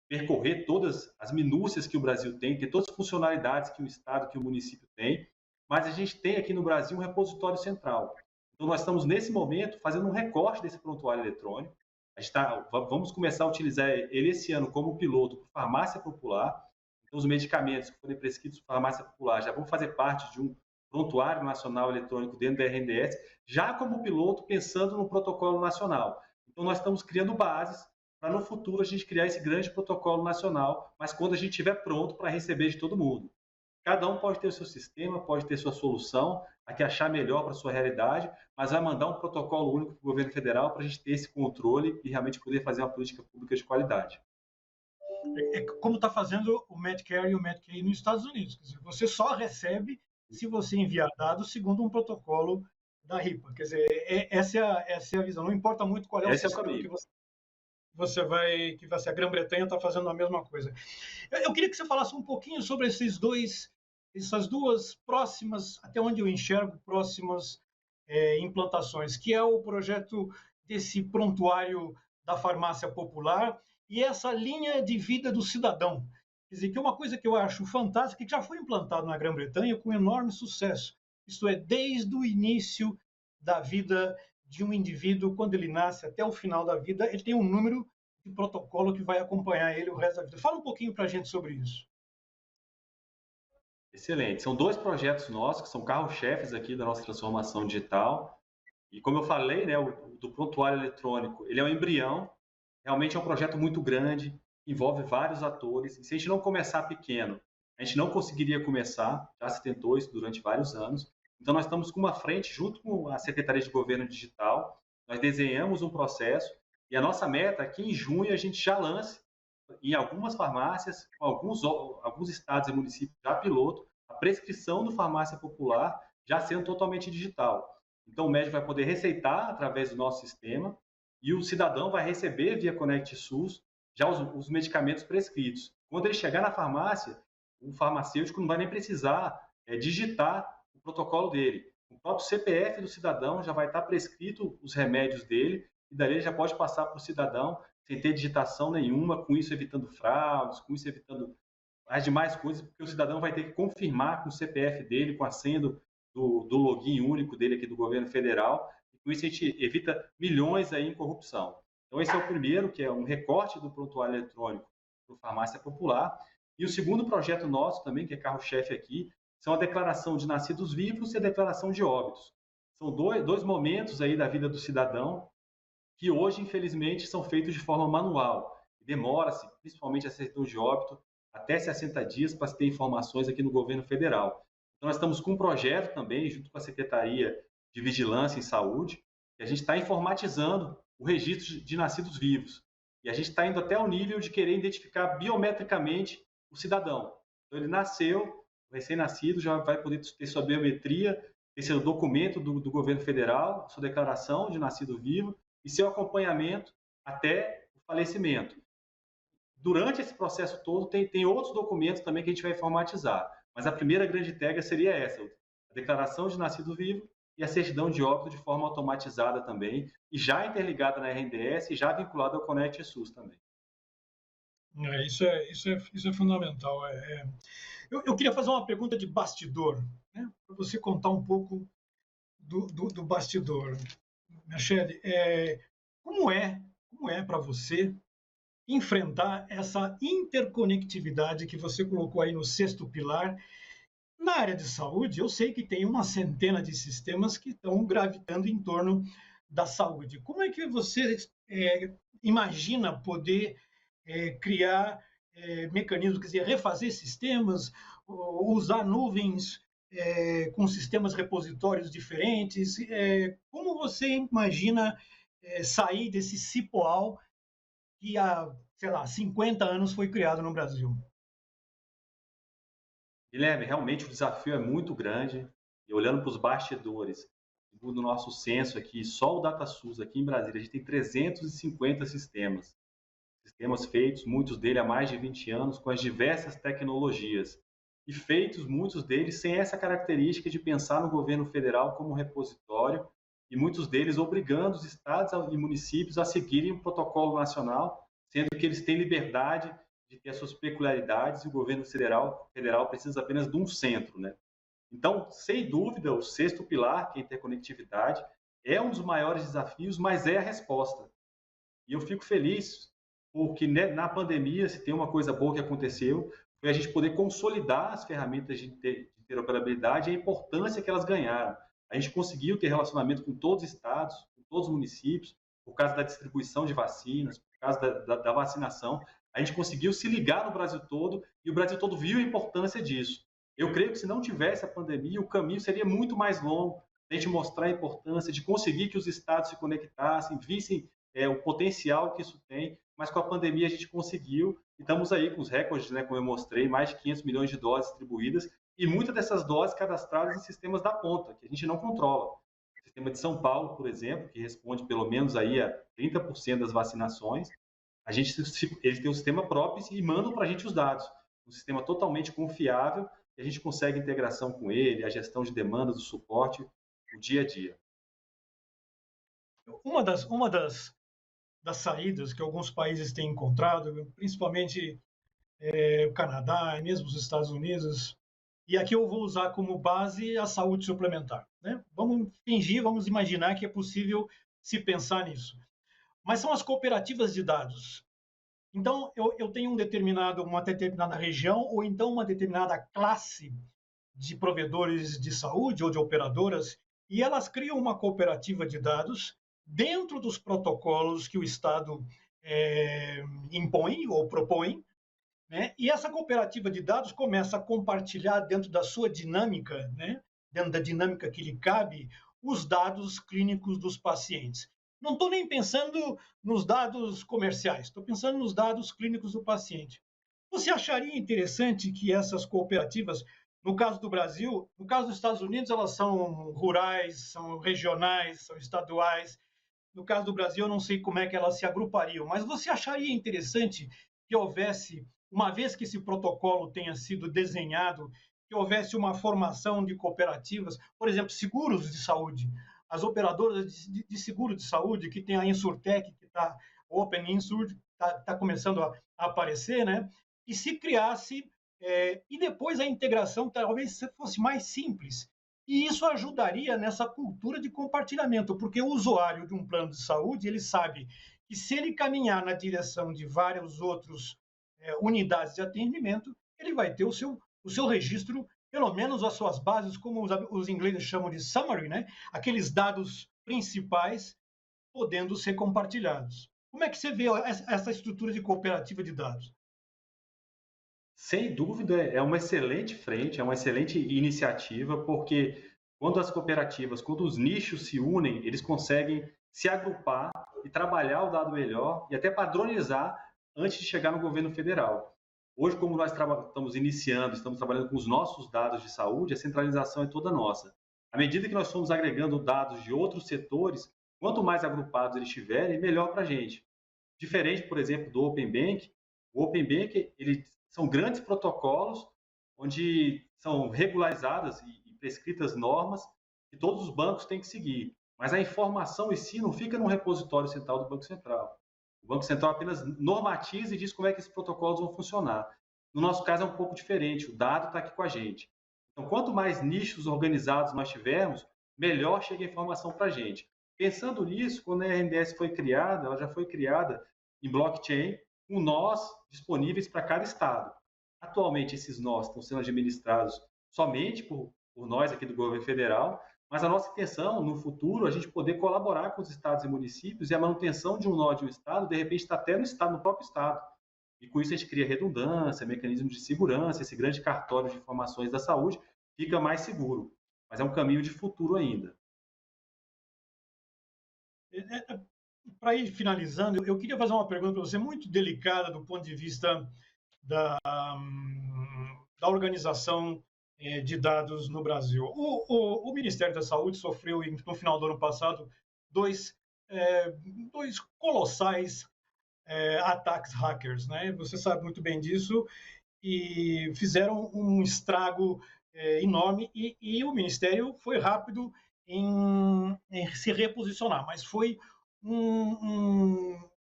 percorrer todas as minúcias que o Brasil tem, ter todas as funcionalidades que o estado, que o município tem, mas a gente tem aqui no Brasil um repositório central. Então, nós estamos, nesse momento, fazendo um recorte desse prontuário eletrônico. Vamos começar a utilizar ele esse ano como piloto para farmácia popular. Então, os medicamentos que forem prescritos por farmácia popular já vão fazer parte de um prontuário nacional eletrônico dentro da RNDS, já como piloto, pensando no protocolo nacional. Então, nós estamos criando bases para, no futuro, a gente criar esse grande protocolo nacional, mas quando a gente estiver pronto para receber de todo mundo. Cada um pode ter o seu sistema, pode ter sua solução, a que achar melhor para a sua realidade, mas vai mandar um protocolo único para o governo federal para a gente ter esse controle e realmente poder fazer uma política pública de qualidade. É como está fazendo o Medicare e o Medicaid nos Estados Unidos. Quer dizer, você só recebe se você enviar dados segundo um protocolo da RIPA. Quer dizer, essa é a visão. Não importa muito qual é o sistema que a Grã-Bretanha está fazendo a mesma coisa. Eu queria que você falasse um pouquinho sobre esses dois essas duas próximas, até onde eu enxergo, próximas implantações, que é o projeto desse prontuário da farmácia popular e essa linha de vida do cidadão. Quer dizer, que é uma coisa que eu acho fantástica, que já foi implantado na Grã-Bretanha com enorme sucesso. Isto é, desde o início da vida de um indivíduo, quando ele nasce até o final da vida, ele tem um número de protocolo que vai acompanhar ele o resto da vida. Fala um pouquinho para a gente sobre isso. Excelente. São 2 projetos nossos que são carro-chefes aqui da nossa transformação digital. E como eu falei, né, o do prontuário eletrônico, ele é um embrião, realmente é um projeto muito grande, envolve vários atores. E se a gente não começar pequeno, a gente não conseguiria começar, já se tentou isso durante vários anos. Então nós estamos com uma frente, junto com a Secretaria de Governo Digital, nós desenhamos um processo e a nossa meta é que em junho a gente já lance em algumas farmácias, alguns estados e municípios já piloto, a prescrição do farmácia popular já sendo totalmente digital. Então, o médico vai poder receitar através do nosso sistema e o cidadão vai receber via Conect SUS já os medicamentos prescritos. Quando ele chegar na farmácia, o farmacêutico não vai nem precisar digitar o protocolo dele. O próprio CPF do cidadão já vai estar prescrito os remédios dele e daí ele já pode passar para o cidadão sem ter digitação nenhuma, com isso evitando fraudes, com isso evitando as demais coisas, porque o cidadão vai ter que confirmar com o CPF dele, com a senha do login único dele aqui do governo federal, e com isso a gente evita milhões aí em corrupção. Então esse é o primeiro, que é um recorte do prontuário eletrônico para a farmácia popular, e o segundo projeto nosso também, que é carro-chefe aqui, são a declaração de nascidos vivos e a declaração de óbitos. São dois momentos aí da vida do cidadão que hoje, infelizmente, são feitos de forma manual. Demora-se, principalmente a certidão de óbito, até 60 dias para se ter informações aqui no governo federal. Então, nós estamos com um projeto também, junto com a Secretaria de Vigilância em Saúde, que a gente está informatizando o registro de nascidos vivos. E a gente está indo até o nível de querer identificar biometricamente o cidadão. Então, ele nasceu, recém-nascido, já vai poder ter sua biometria, ter seu documento do governo federal, sua declaração de nascido vivo, e seu acompanhamento até o falecimento. Durante esse processo todo, tem outros documentos também que a gente vai informatizar, mas a primeira grande tag seria essa, a declaração de nascido vivo e a certidão de óbito de forma automatizada também, e já interligada na RNDS e já vinculada ao Conect SUS também. Isso é fundamental. Eu queria fazer uma pergunta de bastidor, né, para você contar um pouco do bastidor. Michele, como é para você enfrentar essa interconectividade que você colocou aí no 6º pilar? Na área de saúde, eu sei que tem uma centena de sistemas que estão gravitando em torno da saúde. Como é que você imagina poder criar mecanismos, quer dizer, refazer sistemas, usar nuvens com sistemas repositórios diferentes? Como você imagina sair desse cipoal que há, sei lá, 50 anos foi criado no Brasil? Guilherme, realmente o desafio é muito grande. E olhando para os bastidores, no nosso censo aqui, só o DataSUS aqui em Brasília, a gente tem 350 sistemas. Sistemas feitos, muitos deles há mais de 20 anos, com as diversas tecnologias. E feitos, muitos deles, sem essa característica de pensar no governo federal como repositório, e muitos deles obrigando os estados e municípios a seguirem um protocolo nacional, sendo que eles têm liberdade de ter as suas peculiaridades e o governo federal precisa apenas de um centro, né? Então, sem dúvida, o 6º pilar, que é a interconectividade, é um dos maiores desafios, mas é a resposta. E eu fico feliz porque na pandemia, se tem uma coisa boa que aconteceu, foi a gente poder consolidar as ferramentas de interoperabilidade e a importância que elas ganharam. A gente conseguiu ter relacionamento com todos os estados, com todos os municípios, por causa da distribuição de vacinas, por causa da vacinação. A gente conseguiu se ligar no Brasil todo e o Brasil todo viu a importância disso. Eu creio que se não tivesse a pandemia, o caminho seria muito mais longo, a gente mostrar a importância de conseguir que os estados se conectassem, vissem o potencial que isso tem, mas com a pandemia a gente conseguiu e estamos aí com os recordes, né, como eu mostrei, mais de 500 milhões de doses distribuídas e muitas dessas doses cadastradas em sistemas da ponta, que a gente não controla. O sistema de São Paulo, por exemplo, que responde pelo menos aí a 30% das vacinações, eles têm um sistema próprio e mandam para a gente os dados. Um sistema totalmente confiável, e a gente consegue integração com ele, a gestão de demandas, o suporte, o dia a dia. Uma das saídas que alguns países têm encontrado, principalmente o Canadá e mesmo os Estados Unidos, e aqui eu vou usar como base a saúde suplementar, né? Vamos imaginar que é possível se pensar nisso. Mas são as cooperativas de dados. Então, eu tenho uma determinada região ou então uma determinada classe de provedores de saúde ou de operadoras, e elas criam uma cooperativa de dados dentro dos protocolos que o Estado impõe ou propõe, né? E essa cooperativa de dados começa a compartilhar dentro da sua dinâmica, né? Dentro da dinâmica que lhe cabe, os dados clínicos dos pacientes. Não estou nem pensando nos dados comerciais, estou pensando nos dados clínicos do paciente. Você acharia interessante que essas cooperativas, no caso do Brasil, no caso dos Estados Unidos, elas são rurais, são regionais, são estaduais. No caso do Brasil, eu não sei como é que elas se agrupariam, mas você acharia interessante que houvesse, uma vez que esse protocolo tenha sido desenhado, que houvesse uma formação de cooperativas, por exemplo, seguros de saúde, as operadoras de seguro de saúde, que tem a Insurtech, que está, Open Insur, está começando a aparecer, né? E se criasse, e depois a integração talvez fosse mais simples. E isso ajudaria nessa cultura de compartilhamento, porque o usuário de um plano de saúde, ele sabe que se ele caminhar na direção de várias outras unidades de atendimento, ele vai ter o seu registro, pelo menos as suas bases, como os ingleses chamam de summary, né? Aqueles dados principais podendo ser compartilhados. Como é que você vê essa estrutura de cooperativa de dados? Sem dúvida, é uma excelente frente, é uma excelente iniciativa, porque quando as cooperativas, quando os nichos se unem, eles conseguem se agrupar e trabalhar o dado melhor e até padronizar antes de chegar no governo federal. Hoje, como nós estamos iniciando, estamos trabalhando com os nossos dados de saúde, a centralização é toda nossa. À medida que nós formos agregando dados de outros setores, quanto mais agrupados eles estiverem, melhor para a gente. Diferente, por exemplo, do Open Bank, o Open Bank, são grandes protocolos onde são regularizadas e prescritas normas que todos os bancos têm que seguir. Mas a informação em si não fica no repositório central do Banco Central. O Banco Central apenas normatiza e diz como é que esses protocolos vão funcionar. No nosso caso é um pouco diferente, o dado está aqui com a gente. Então, quanto mais nichos organizados nós tivermos, melhor chega a informação para a gente. Pensando nisso, quando a RNDS foi criada, ela já foi criada em blockchain, com nós disponíveis para cada estado. Atualmente, esses nós estão sendo administrados somente por nós aqui do governo federal, mas a nossa intenção, no futuro, a gente poder colaborar com os estados e municípios e a manutenção de um nó de um estado, de repente, está até no próprio estado. E com isso a gente cria redundância, mecanismos de segurança, esse grande cartório de informações da saúde fica mais seguro. Mas é um caminho de futuro ainda. Para ir finalizando, eu queria fazer uma pergunta para você muito delicada do ponto de vista da organização de dados no Brasil. O Ministério da Saúde sofreu, no final do ano passado, dois colossais ataques hackers, né? Você sabe muito bem disso, e fizeram um estrago enorme, e o Ministério foi rápido em se reposicionar, mas foi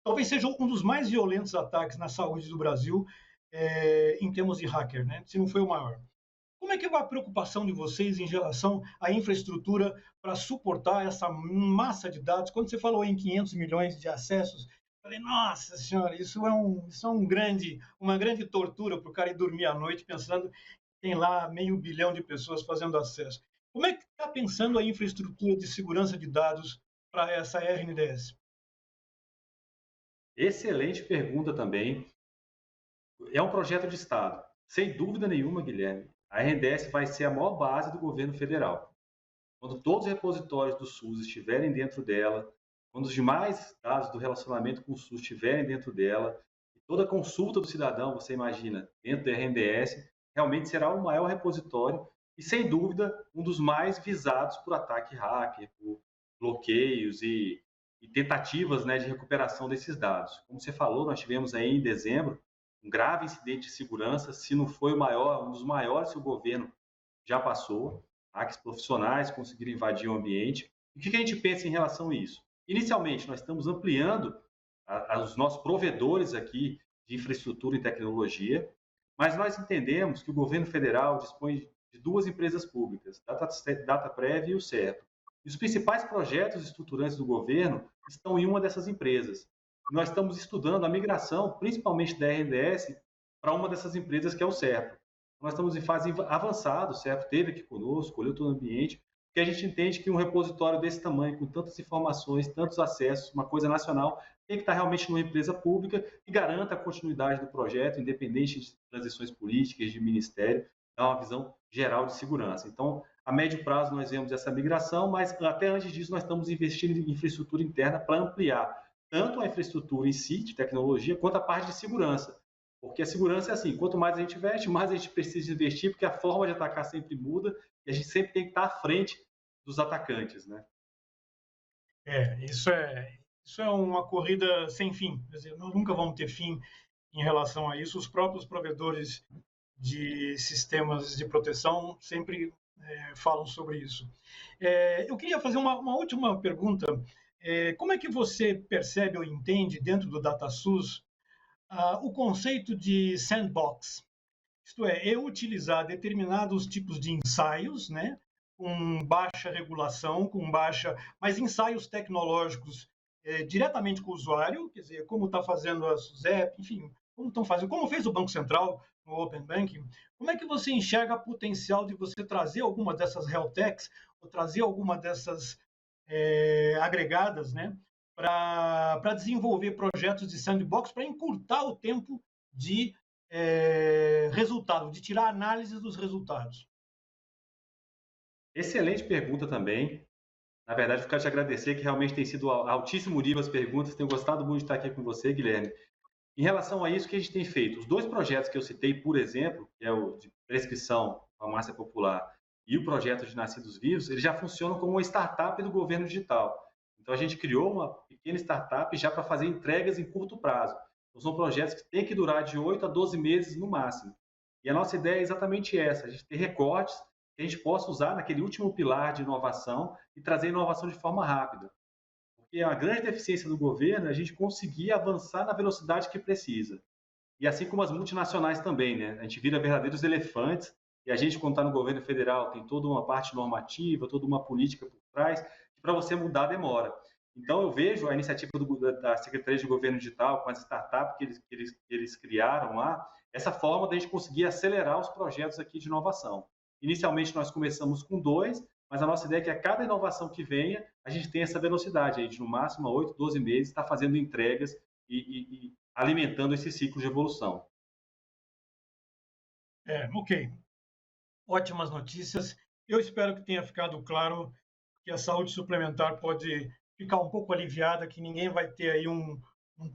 talvez seja um dos mais violentos ataques na saúde do Brasil em termos de hacker, né? Se não foi o maior. Como é que é a preocupação de vocês em relação à infraestrutura para suportar essa massa de dados? Quando você falou em 500 milhões de acessos, falei, nossa senhora, isso é uma grande tortura para o cara ir dormir à noite pensando que tem lá 500 milhões de pessoas fazendo acesso. Como é que está pensando a infraestrutura de segurança de dados para essa RNDS? Excelente pergunta também. É um projeto de Estado. Sem dúvida nenhuma, Guilherme, a RNDS vai ser a maior base do governo federal. Quando todos os repositórios do SUS estiverem dentro dela, quando os demais dados do relacionamento com o SUS estiverem dentro dela, e toda a consulta do cidadão, você imagina, dentro da RNDS, realmente será o maior repositório e, sem dúvida, um dos mais visados por ataque hacker, por bloqueios e tentativas, né, de recuperação desses dados. Como você falou, nós tivemos aí em dezembro um grave incidente de segurança, se não foi o maior, um dos maiores que o governo já passou. Hacks profissionais conseguiram invadir o ambiente. E o que a gente pensa em relação a isso? Inicialmente, nós estamos ampliando os nossos provedores aqui de infraestrutura e tecnologia, mas nós entendemos que o governo federal dispõe de duas empresas públicas, Dataprev e o CERP. E os principais projetos estruturantes do governo estão em uma dessas empresas. Nós estamos estudando a migração, principalmente da RNDS, para uma dessas empresas, que é o CERP. Nós estamos em fase avançada, o CERP esteve aqui conosco, olhou todo o ambiente, porque a gente entende que um repositório desse tamanho, com tantas informações, tantos acessos, uma coisa nacional, tem que estar realmente numa empresa pública que garanta a continuidade do projeto, independente de transições políticas, de ministério, é uma visão geral de segurança. Então, a médio prazo nós vemos essa migração, mas até antes disso nós estamos investindo em infraestrutura interna para ampliar tanto a infraestrutura em si, de tecnologia, quanto a parte de segurança. Porque a segurança é assim, quanto mais a gente investe, mais a gente precisa investir, porque a forma de atacar sempre muda e a gente sempre tem que estar à frente dos atacantes, né? Isso é uma corrida sem fim. Quer dizer, nós nunca vamos ter fim em relação a isso. Os próprios provedores de sistemas de proteção sempre falam sobre isso. Eu queria fazer uma última pergunta. Como é que você percebe ou entende dentro do DataSUS o conceito de sandbox? Isto é, eu utilizar determinados tipos de ensaios, né, com baixa regulação, mas ensaios tecnológicos diretamente com o usuário, quer dizer, como está fazendo a SUSEP, enfim, como fez o Banco Central no Open Banking. Como é que você enxerga o potencial de você trazer alguma dessas health techs, ou trazer alguma dessas agregadas, né, para desenvolver projetos de sandbox, para encurtar o tempo de resultado, de tirar análise dos resultados? Excelente pergunta também. Na verdade, eu quero te agradecer, que realmente tem sido altíssimo nível as perguntas. Tenho gostado muito de estar aqui com você, Guilherme. Em relação a isso, o que a gente tem feito? Os dois projetos que eu citei, por exemplo, que é o de prescrição farmácia popular e o projeto de nascidos vivos, eles já funcionam como uma startup do governo digital. Então, a gente criou uma pequena startup já para fazer entregas em curto prazo. Então, são projetos que têm que durar de 8 a 12 meses no máximo. E a nossa ideia é exatamente essa, a gente ter recortes que a gente possa usar naquele último pilar de inovação e trazer inovação de forma rápida. Porque a grande deficiência do governo é a gente conseguir avançar na velocidade que precisa. E assim como as multinacionais também, né? A gente vira verdadeiros elefantes e a gente, quando está no governo federal, tem toda uma parte normativa, toda uma política por trás, que para você mudar demora. Então, eu vejo a iniciativa da Secretaria de Governo Digital, com as startups que eles criaram lá, essa forma da gente conseguir acelerar os projetos aqui de inovação. Inicialmente, nós começamos com 2, mas a nossa ideia é que a cada inovação que venha, a gente tenha essa velocidade aí, de no máximo 8, 12 meses, estar fazendo entregas e alimentando esse ciclo de evolução. Ok. Ótimas notícias. Eu espero que tenha ficado claro que a saúde suplementar pode ficar um pouco aliviada, que ninguém vai ter aí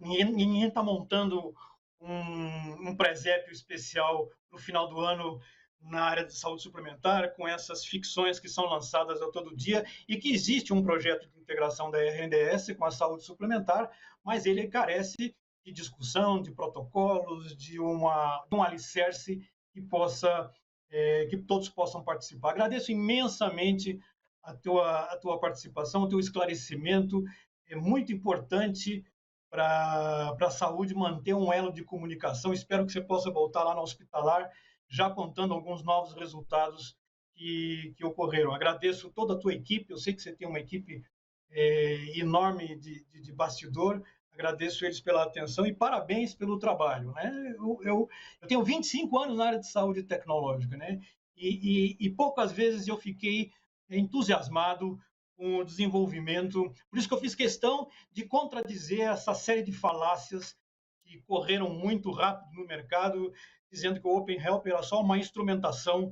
ninguém está montando um presépio especial no final do ano na área de saúde suplementar, com essas ficções que são lançadas a todo dia, e que existe um projeto de integração da RNDS com a saúde suplementar, mas ele carece de discussão, de protocolos, de um alicerce que que todos possam participar. Agradeço imensamente a tua participação, o teu esclarecimento. É muito importante para a saúde manter um elo de comunicação. Espero que você possa voltar lá no Hospitalar já contando alguns novos resultados que ocorreram. Agradeço toda a tua equipe, eu sei que você tem uma equipe enorme de bastidor, agradeço eles pela atenção e parabéns pelo trabalho, né? Eu tenho 25 anos na área de saúde tecnológica, né? E poucas vezes eu fiquei entusiasmado com o desenvolvimento, por isso que eu fiz questão de contradizer essa série de falácias que correram muito rápido no mercado, dizendo que o Open Health era só uma instrumentação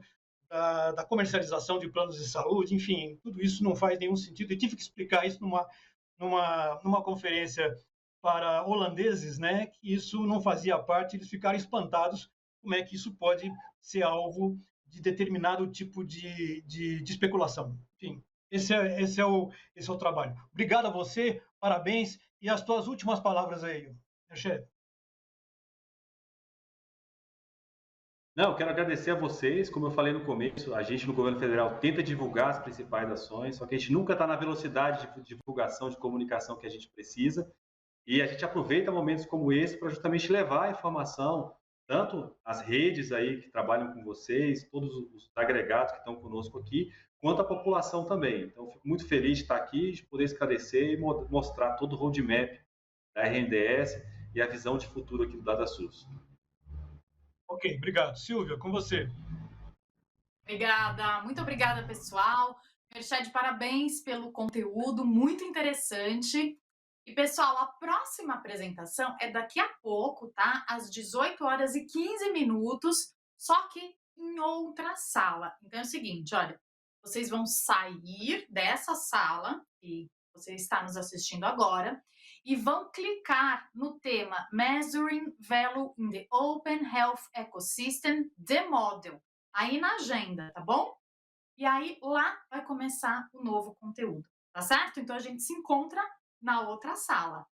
da comercialização de planos de saúde, enfim, tudo isso não faz nenhum sentido. Eu tive que explicar isso numa conferência para holandeses, né, que isso não fazia parte, eles ficaram espantados como é que isso pode ser alvo de determinado tipo de especulação. Enfim, esse é o trabalho. Obrigado a você, parabéns, e as tuas últimas palavras aí, chefe. Não, eu quero agradecer a vocês. Como eu falei no começo, a gente no governo federal tenta divulgar as principais ações, só que a gente nunca está na velocidade de divulgação, de comunicação que a gente precisa. E a gente aproveita momentos como esse para justamente levar a informação, tanto as redes aí que trabalham com vocês, todos os agregados que estão conosco aqui, quanto a população também. Então, fico muito feliz de estar aqui, de poder esclarecer e mostrar todo o roadmap da RNDS e a visão de futuro aqui do DataSUS. Ok, obrigado. Silvia, com você. Obrigada, muito obrigada, pessoal. Merched, parabéns pelo conteúdo, muito interessante. E, pessoal, a próxima apresentação é daqui a pouco, tá? Às 18h15, só que em outra sala. Então é o seguinte, olha, vocês vão sair dessa sala, que você está nos assistindo agora, e vão clicar no tema Measuring Value in the Open Health Ecosystem, The Model, aí na agenda, tá bom? E aí lá vai começar o novo conteúdo, tá certo? Então a gente se encontra na outra sala.